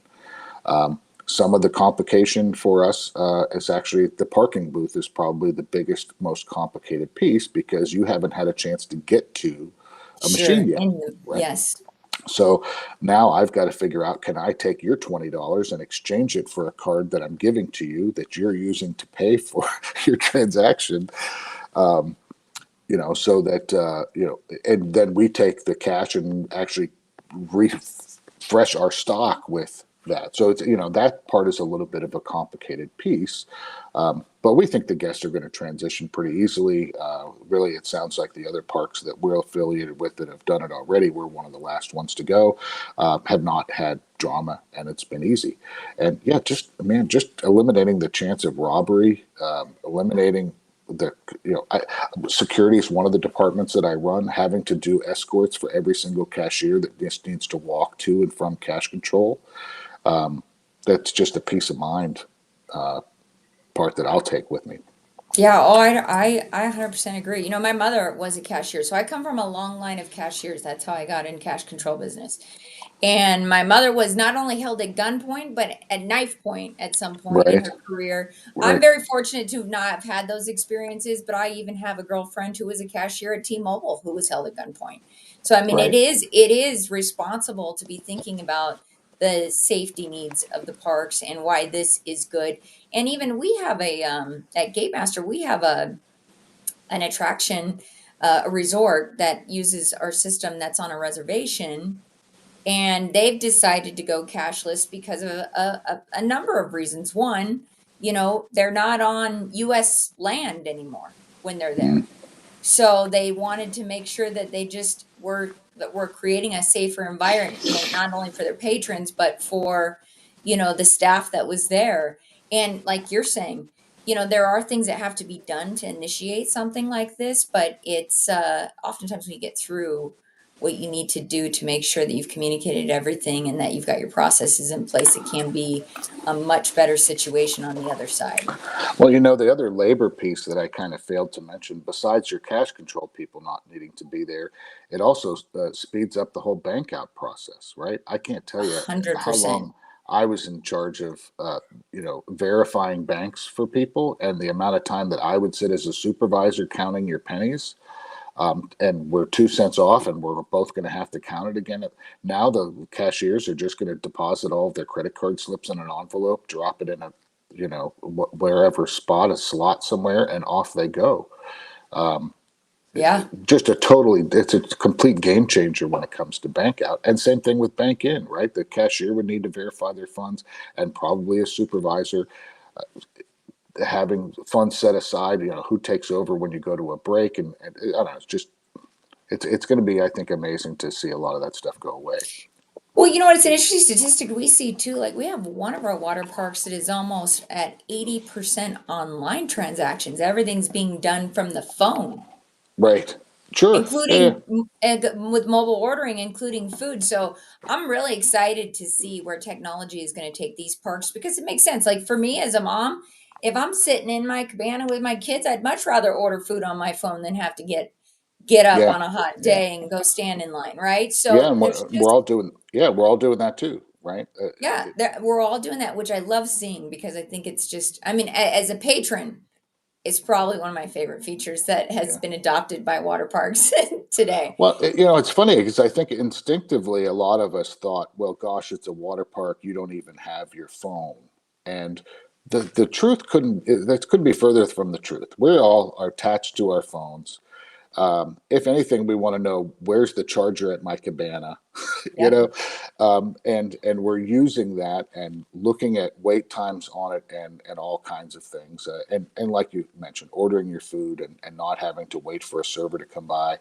Some of the complication for us is actually the parking booth is probably the biggest, most complicated piece because you haven't had a chance to get to a Sure. machine yet, right? Yes. So now I've got to figure out, can I take your $20 and exchange it for a card that I'm giving to you that you're using to pay for your transaction? Um, so that, and then we take the cash and actually refresh our stock with that. So it's, that part is a little bit of a complicated piece. But we think the guests are going to transition pretty easily. Really, it sounds like the other parks that we're affiliated with that have done it already, we're one of the last ones to go, have not had drama, and it's been easy. And yeah, just eliminating the chance of robbery, eliminating the security is one of the departments that I run. Having to do escorts for every single cashier that just needs to walk to and from cash control. That's just a peace of mind part that I'll take with me. Yeah, oh, I 100% agree. You know, my mother was a cashier, so I come from a long line of cashiers. That's how I got in cash control business. And my mother was not only held at gunpoint, but at knife point at some point in Right, her career. I'm right, very fortunate to not have had those experiences, but I even have a girlfriend who was a cashier at T-Mobile who was held at gunpoint. So I mean, right. it is responsible to be thinking about the safety needs of the parks and why this is good. And even we have at Gatemaster, we have an attraction, a resort that uses our system that's on a reservation, and they've decided to go cashless because of a number of reasons. One, you know, they're not on US land anymore when they're Mm. there. So they wanted to make sure that they just were that we're creating a safer environment, not only for their patrons, but for, you know, the staff that was there. And like you're saying, you know, there are things that have to be done to initiate something like this, but it's oftentimes when you get through what you need to do to make sure that you've communicated everything and that you've got your processes in place, it can be a much better situation on the other side. Well, you know, the other labor piece that I kind of failed to mention, besides your cash control people not needing to be there, it also speeds up the whole bank out process, right? I can't tell you how 100%. long I was in charge of, verifying banks for people, and the amount of time that I would sit as a supervisor counting your pennies. And we're 2 cents off, and we're both going to have to count it again. Now the cashiers are just going to deposit all of their credit card slips in an envelope, drop it in a, wherever spot, a slot somewhere, and off they go. Um, Yeah. just a totally, it's a complete game changer when it comes to bank out. And same thing with bank in, right? The cashier would need to verify their funds, and probably a supervisor having funds set aside. Who takes over when you go to a break, and I don't know. It's going to be, I think, amazing to see a lot of that stuff go away. Well, you know what? It's an interesting statistic we see too. Like we have one of our water parks that is almost at 80% online transactions. Everything's being done from the phone, Right. Sure. Yeah. including with mobile ordering, including food. So I'm really excited to see where technology is going to take these parks because it makes sense. Like for me as a mom, if I'm sitting in my cabana with my kids, I'd much rather order food on my phone than have to get up Yeah. on a hot Yeah. day and go stand in line, right? Yeah. So And there's we're just all doing. Yeah, we're all doing that too, right? yeah, we're all doing that, which I love seeing because I think it's just, I mean, as a patron, it's probably one of my favorite features that has Yeah. been adopted by water parks today. Well, it's funny because I think instinctively a lot of us thought, well, gosh, it's a water park. You don't even have your phone. And the truth that couldn't be further from the truth. We all are attached to our phones. If anything, we want to know where's the charger at my cabana, you Yep, know, and we're using that and looking at wait times on it and all kinds of things, and like you mentioned, ordering your food and not having to wait for a server to come by.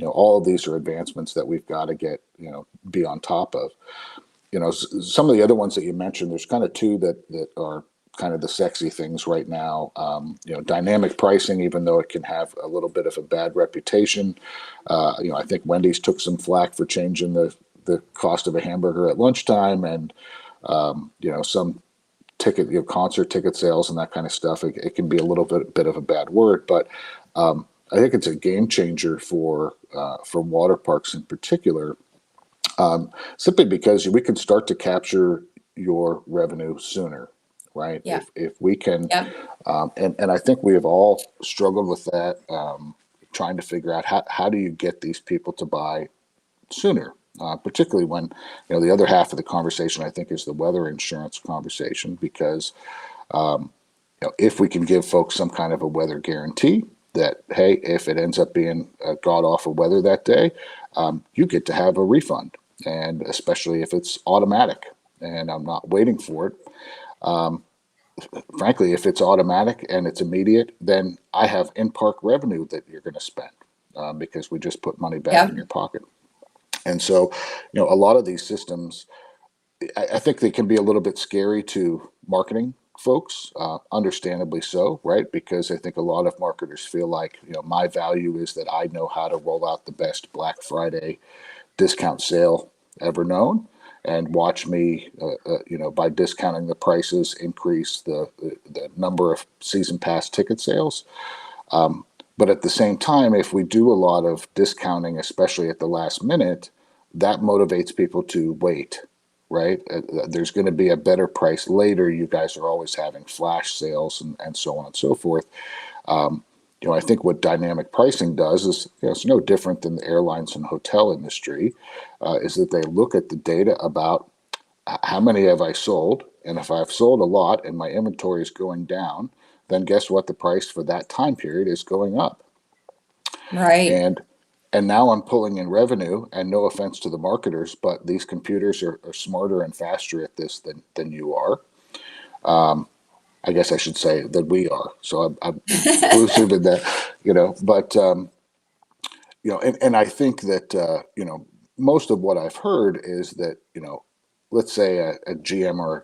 All of these are advancements that we've got to get, be on top of. Some of the other ones that you mentioned, there's kind of two that are kind of the sexy things right now. Dynamic pricing, even though it can have a little bit of a bad reputation. I think Wendy's took some flack for changing the cost of a hamburger at lunchtime, and some ticket, concert ticket sales and that kind of stuff. It can be a little bit of a bad word, but I think it's a game changer for water parks in particular, simply because we can start to capture your revenue sooner, right? yeah, If we can, yep, and I think we have all struggled with that, trying to figure out how do you get these people to buy sooner, particularly when the other half of the conversation I think is the weather insurance conversation, because if we can give folks some kind of a weather guarantee that, hey, if it ends up being god awful weather that day, you get to have a refund, and especially if it's automatic and I'm not waiting for it. Frankly, if it's automatic and it's immediate, then I have in park revenue that you're going to spend, because we just put money back in yep, your pocket. And so, a lot of these systems, I think they can be a little bit scary to marketing folks, understandably so, right? Because I think a lot of marketers feel like, my value is that I know how to roll out the best Black Friday discount sale ever known. and watch me, by discounting the prices, increase the number of season pass ticket sales. But at the same time, if we do a lot of discounting, especially at the last minute, that motivates people to wait, right? There's going to be a better price later. You guys are always having flash sales and so on and so forth. I think what dynamic pricing does is, it's no different than the airlines and hotel industry, is that they look at the data about how many have I sold, and if I've sold a lot and my inventory is going down, then guess what? The price for that time period is going up. Right. And and now I'm pulling in revenue, and no offense to the marketers, but these computers are smarter and faster at this than you are. I guess I should say that we are. So I'm inclusive in that, but and I think that most of what I've heard is that let's say a GM or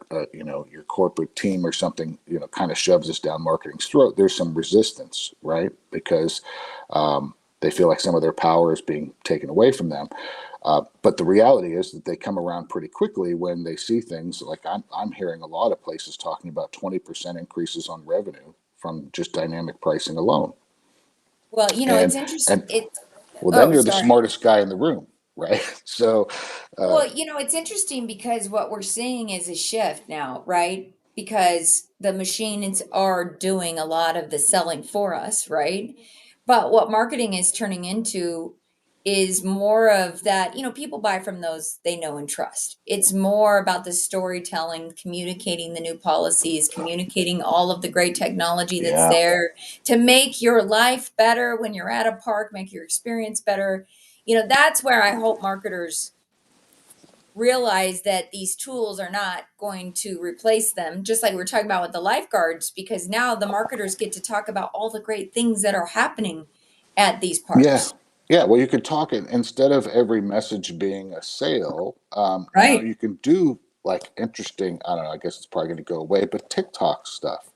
your corporate team or something kind of shoves this down marketing's throat. There's some resistance, right? Because they feel like some of their power is being taken away from them. But the reality is that they come around pretty quickly when they see things like I'm hearing a lot of places talking about 20% increases on revenue from just dynamic pricing alone. Well, it's And interesting. and It's well, then Oh, you're the sorry. smartest guy in the room, right? So, uh, Well, it's interesting because what we're seeing is a shift now, right? Because the machines are doing a lot of the selling for us, right? But what marketing is turning into is more of that, people buy from those they know and trust. It's more about the storytelling, communicating the new policies, communicating all of the great technology that's yeah, there to make your life better when you're at a park, make your experience better. That's where I hope marketers realize that these tools are not going to replace them, just like we are talking about with the lifeguards, because now the marketers get to talk about all the great things that are happening at these yeah, parks. yeah. Well, you could talk it instead of every message being a sale. Now Right. you can do like interesting. I don't know. I guess it's probably going to go away, but TikTok stuff.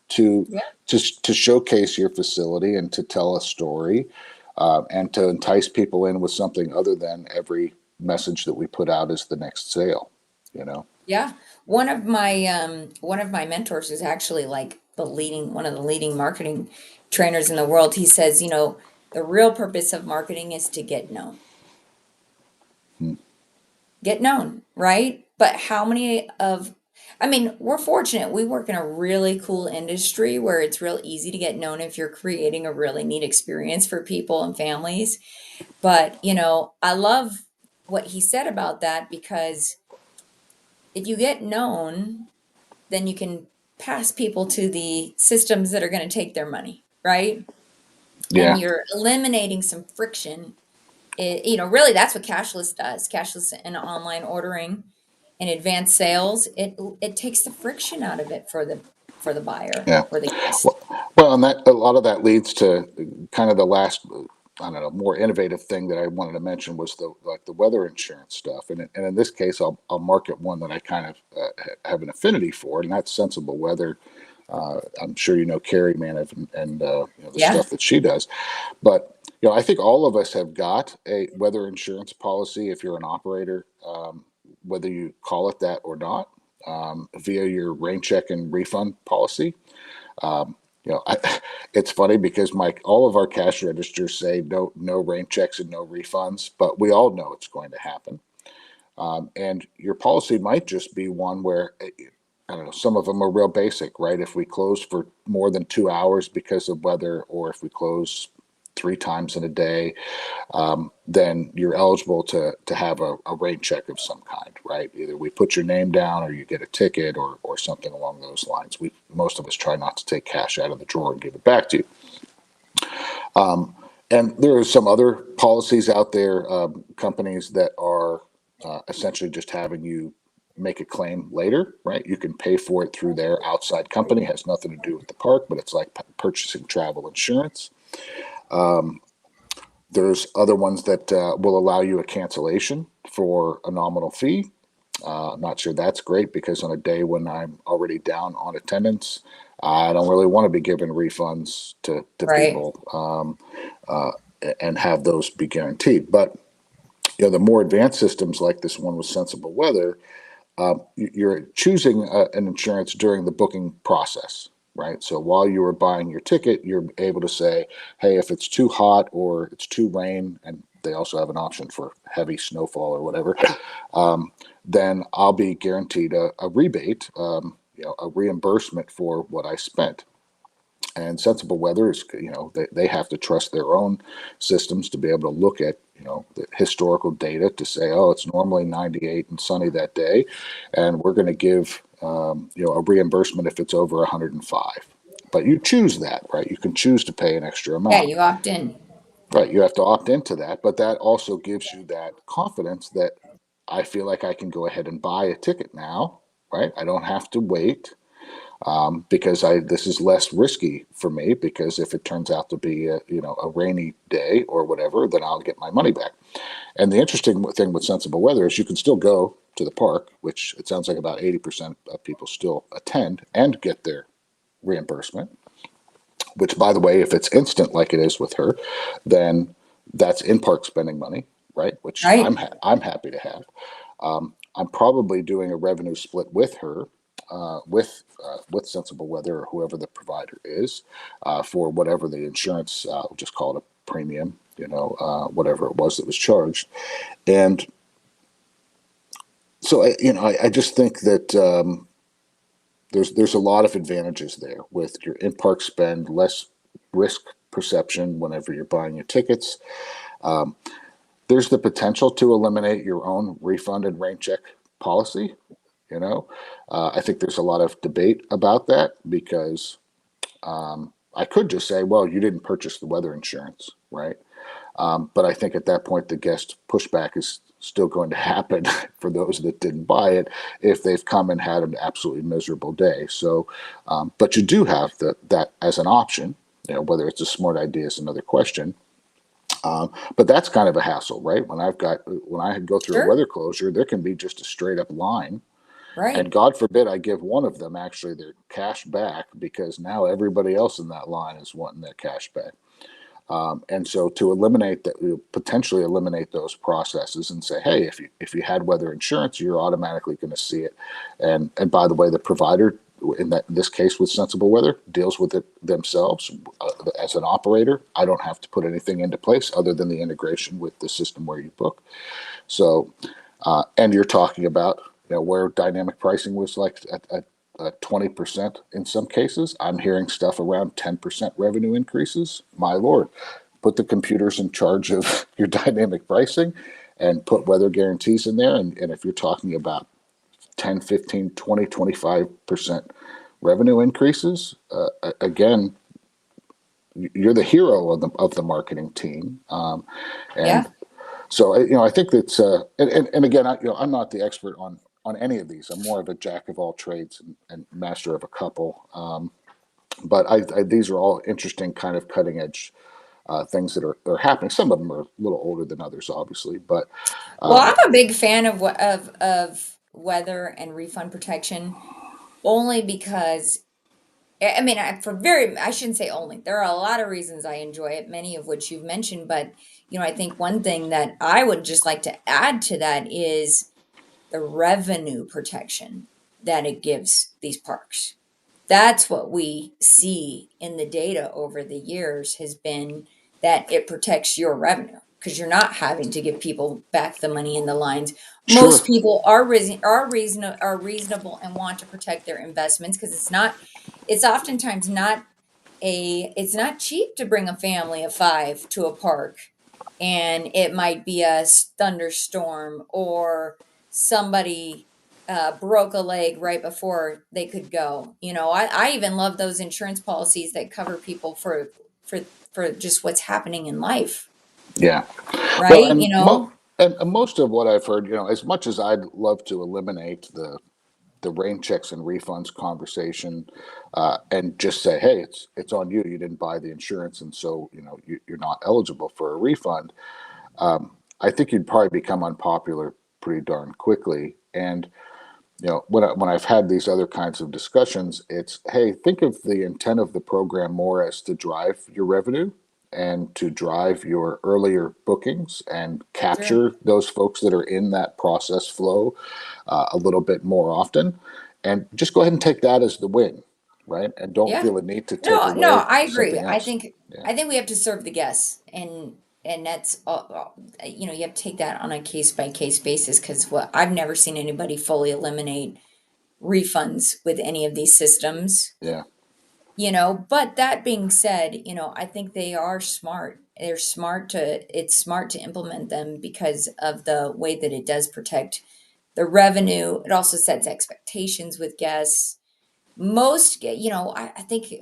To Yeah. to showcase your facility and to tell a story, and to entice people in with something other than every message that we put out is the next sale. You know. Yeah. One of my mentors is actually like one of the leading marketing trainers in the world. He says, the real purpose of marketing is to get known. Hmm. Get known, right? But how many of I mean, we're fortunate. We work in a really cool industry where it's real easy to get known if you're creating a really neat experience for people and families. But, I love what he said about that because if you get known, then you can pass people to the systems that are going to take their money, right? And Yeah. you're eliminating some friction. Really that's what cashless does. Cashless and online ordering and advanced sales, it takes the friction out of it for the buyer Yeah. or the guest. Well, and that a lot of that leads to kind of the last, I don't know, more innovative thing that I wanted to mention was the weather insurance stuff, and in this case, I'll market one that I kind of have an affinity for, and that's Sensible Weather. I'm sure Carrie Manav and the Yeah. stuff that she does, but I think all of us have got a weather insurance policy if you're an operator, whether you call it that or not, via your rain check and refund policy. It's funny because Mike, all of our cash registers say no rain checks and no refunds, but we all know it's going to happen. And your policy might just be one where, I don't know, some of them are real basic, right? If we close for more than 2 hours because of weather, or if we close 3 times in a day, then you're eligible to have a rain check of some kind, right? Either we put your name down, or you get a ticket, or something along those lines. Most of us try not to take cash out of the drawer and give it back to you. And there are some other policies out there, companies that are essentially just having you make a claim later, right? You can pay for it through their outside company. It has nothing to do with the park, but it's like purchasing travel insurance. There's other ones that will allow you a cancellation for a nominal fee. I'm not sure that's great because on a day when I'm already down on attendance, I don't really want to be giving refunds to Right. people, and have those be guaranteed. But the more advanced systems like this one with Sensible Weather, you're choosing an insurance during the booking process, right? So while you are buying your ticket, you're able to say, hey, if it's too hot or it's too rain, and they also have an option for heavy snowfall or whatever, then I'll be guaranteed a rebate, a reimbursement for what I spent. And Sensible Weather is, they have to trust their own systems to be able to look at, the historical data to say, oh, it's normally 98 and sunny that day, and we're going to give, a reimbursement if it's over 105. But you choose that, right? You can choose to pay an extra Yeah, amount. you opt in. Right, you have to opt into that, but that also gives you that confidence that I feel like I can go ahead and buy a ticket now, right? I don't have to wait because this is less risky for me because if it turns out to be a rainy day or whatever, then I'll get my money back. And the interesting thing with Sensible Weather is you can still go to the park, which it sounds like about 80% of people still attend and get their reimbursement. Which, by the way, if it's instant like it is with her, then that's in-park spending money, right? Which Right. I'm happy to have. I'm probably doing a revenue split with her, with Sensible Weather or whoever the provider is, for whatever the insurance. We'll just call it a premium, whatever it was that was charged, and so I just think that there's a lot of advantages there with your in-park spend, less risk perception whenever you're buying your tickets. Um, there's the potential to eliminate your own refund and rain check policy. I think there's a lot of debate about that because I could just say, well, you didn't purchase the weather insurance, right? But I think at that point, the guest pushback is still going to happen for those that didn't buy it if they've come and had an absolutely miserable day. So, but you do have that as an option. Whether it's a smart idea is another question. But that's kind of a hassle, right? When I go through a Sure. weather closure, there can be just a straight up line. And Right. God forbid I give one of them actually their cash back because now everybody else in that line is wanting their cash back. And so to eliminate that, potentially eliminate those processes and say, hey, if you had weather insurance, you're automatically going to see it. And by the way, the provider in this case with Sensible Weather deals with it themselves as an operator. I don't have to put anything into place other than the integration with the system where you book. So, and you're talking about where dynamic pricing was like at 20% in some cases. I'm hearing stuff around 10% revenue increases. My Lord, put the computers in charge of your dynamic pricing and put weather guarantees in there. And if you're talking about 10, 15, 20, 25% revenue increases, again, you're the hero of the marketing team. And Yeah. so, I think that's, and again, I'm not the expert on any of these. I'm more of a jack of all trades and master of a couple. But these are all interesting, kind of cutting edge things that are happening. Some of them are a little older than others, obviously, but Well, um, I'm a big fan of weather and refund protection only because I mean, I shouldn't say only. There are a lot of reasons I enjoy it, many of which you've mentioned, but I think one thing that I would just like to add to that is the revenue protection that it gives these parks. That's what we see in the data over the years has been that it protects your revenue because you're not having to give people back the money in the lines. Most sure, people are reasonable and want to protect their investments because it's oftentimes it's not cheap to bring a family of 5 to a park, and it might be a thunderstorm or somebody broke a leg right before they could go. I even love those insurance policies that cover people for for just what's happening in life, yeah. Well, right? and most of what I've heard, as much as I'd love to eliminate the rain checks and refunds conversation, and just say, hey, it's on you. You didn't buy the insurance, and so you're not eligible for a refund. I think you'd probably become unpopular pretty darn quickly. And when I've had these other kinds of discussions, it's, hey, think of the intent of the program more as to drive your revenue and to drive your earlier bookings and True. capture those folks that are in that process flow a little bit more often. And just go ahead and take that as the win, right? And don't Yeah. feel a need to take No, no, away I agree. something else. Yeah. I think we have to serve the guests, and that's you have to take that on a case by case basis, because what I've never seen anybody fully eliminate refunds with any of these systems. Yeah. But that being said, I think they are smart. It's smart to implement them because of the way that it does protect the revenue. It also sets expectations with guests. I think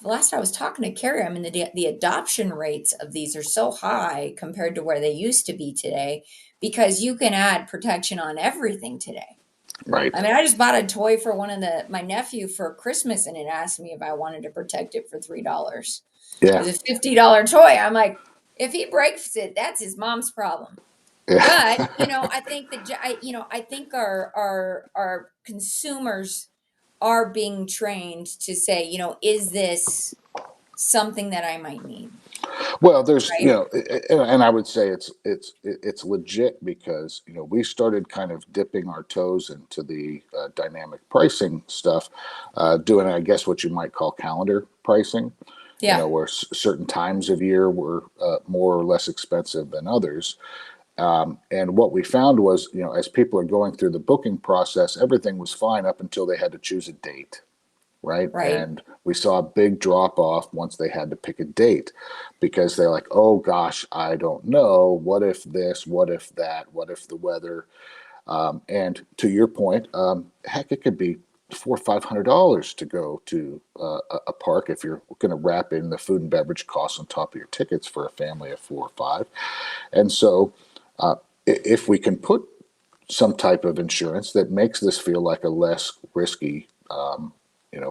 last I was talking to Carrie, I mean, the adoption rates of these are so high compared to where they used to be today, because you can add protection on everything today. Right. I mean, I just bought a toy for my nephew for Christmas, and it asked me if I wanted to protect it for $3. It Yeah. was a $50 toy. I'm like, if he breaks it, that's his mom's problem. Yeah. But I think I think our consumers are being trained to say, is this something that I might need, Well, there's, right? and I would say it's legit because we started kind of dipping our toes into the dynamic pricing stuff, doing I guess what you might call calendar pricing. Yeah, Where certain times of year were more or less expensive than others. And what we found was, as people are going through the booking process, everything was fine up until they had to choose a date, right? right. And we saw a big drop off once they had to pick a date because they're like, oh gosh, I don't know. What if this? What if that? What if the weather? And to your point, heck, it could be $400 or $500 to go to a park if you're going to wrap in the food and beverage costs on top of your tickets for a family of four or five. And so, uh, if we can put some type of insurance that makes this feel like a less risky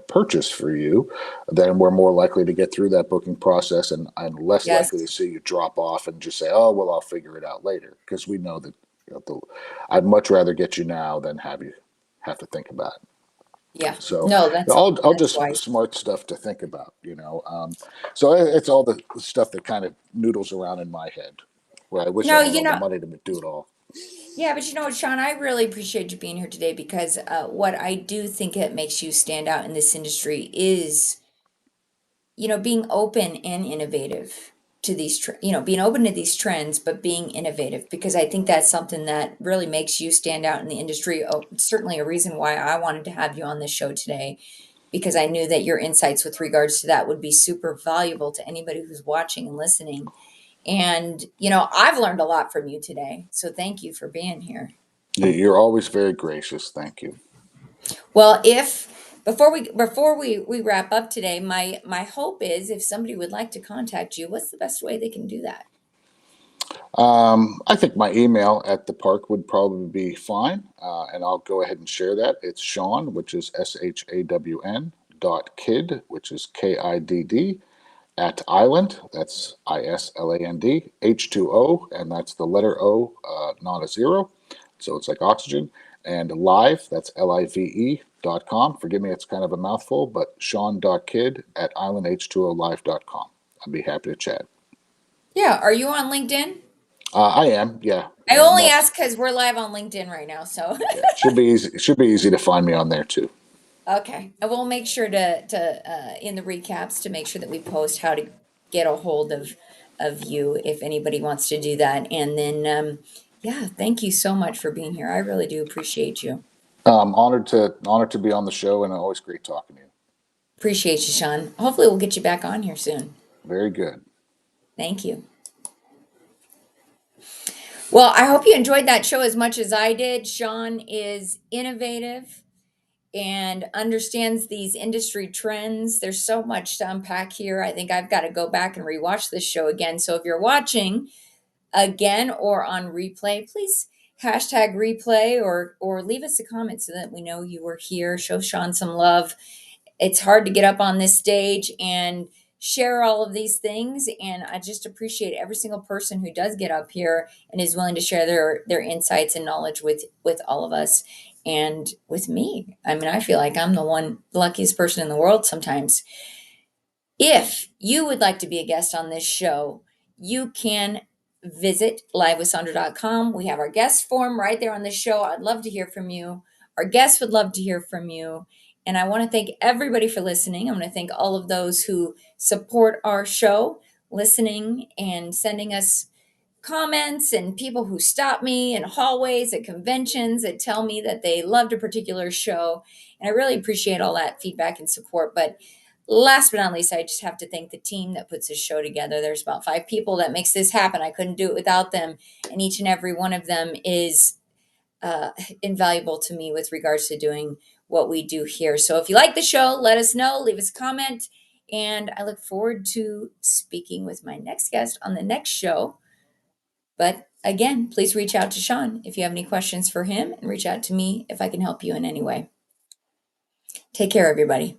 purchase for you, then we're more likely to get through that booking process, and less likely to Yes. see you drop off and just say, "Oh, well, I'll figure it out later," because we know that I'd much rather get you now than have you have to think about it. Yeah. So No, all that's just wise. smart stuff to think about. So it's all the stuff that kind of noodles around in my head, where I wish I No, had all the money to do it all. yeah, but what, Sean, I really appreciate you being here today, because what I do think it makes you stand out in this industry is, being open and innovative to being open to these trends, but being innovative, because I think that's something that really makes you stand out in the industry. Oh, certainly a reason why I wanted to have you on this show today, because I knew that your insights with regards to that would be super valuable to anybody who's watching and listening. And, I've learned a lot from you today. So thank you for being here. You're always very gracious. Thank you. Well, if before we wrap up today, my hope is, if somebody would like to contact you, what's the best way they can do that? I think my email at the park would probably be fine, and I'll go ahead and share that. It's Shawn, which is SHAWN .kidd, which is KIDD, at Island, that's ISLAND, H2O, and that's the letter O, not a zero, so it's like oxygen, and live, that's LIVE.com. Forgive me, it's kind of a mouthful, but Shawn.kidd at IslandH2OLive.com. I'd be happy to chat. Yeah, are you on LinkedIn? I am, yeah. I Yeah, only no, ask because we're live on LinkedIn right now. So yeah, should be easy. Should be easy to find me on there too. okay, and we'll make sure to in the recaps to make sure that we post how to get a hold of you if anybody wants to do that. And then yeah, thank you so much for being here. I really do appreciate you. Honored to be on the show, and always great talking to you. Appreciate you, Sean. Hopefully, we'll get you back on here soon. Very good. Thank you. Well, I hope you enjoyed that show as much as I did. Sean is innovative and understands these industry trends. There's so much to unpack here. I think I've got to go back and rewatch this show again. So if you're watching again or on replay, please hashtag replay, or leave us a comment so that we know you were here. Show Sean some love. It's hard to get up on this stage and share all of these things, and I just appreciate every single person who does get up here and is willing to share their insights and knowledge with all of us and with me. I mean, I feel like I'm the luckiest person in the world sometimes. If you would like to be a guest on this show, you can visit livewithsondra.com. We have our guest form right there on the show. I'd love to hear from you. Our guests would love to hear from you. And I want to thank everybody for listening. I want to thank all of those who support our show, listening and sending us comments, and people who stop me in hallways at conventions that tell me that they loved a particular show. And I really appreciate all that feedback and support. But last but not least, I just have to thank the team that puts this show together. There's about 5 people that makes this happen. I couldn't do it without them. And each and every one of them is invaluable to me with regards to doing what we do here. So if you like the show, let us know, leave us a comment. And I look forward to speaking with my next guest on the next show. But again, please reach out to Shawn if you have any questions for him, and reach out to me if I can help you in any way. Take care, everybody.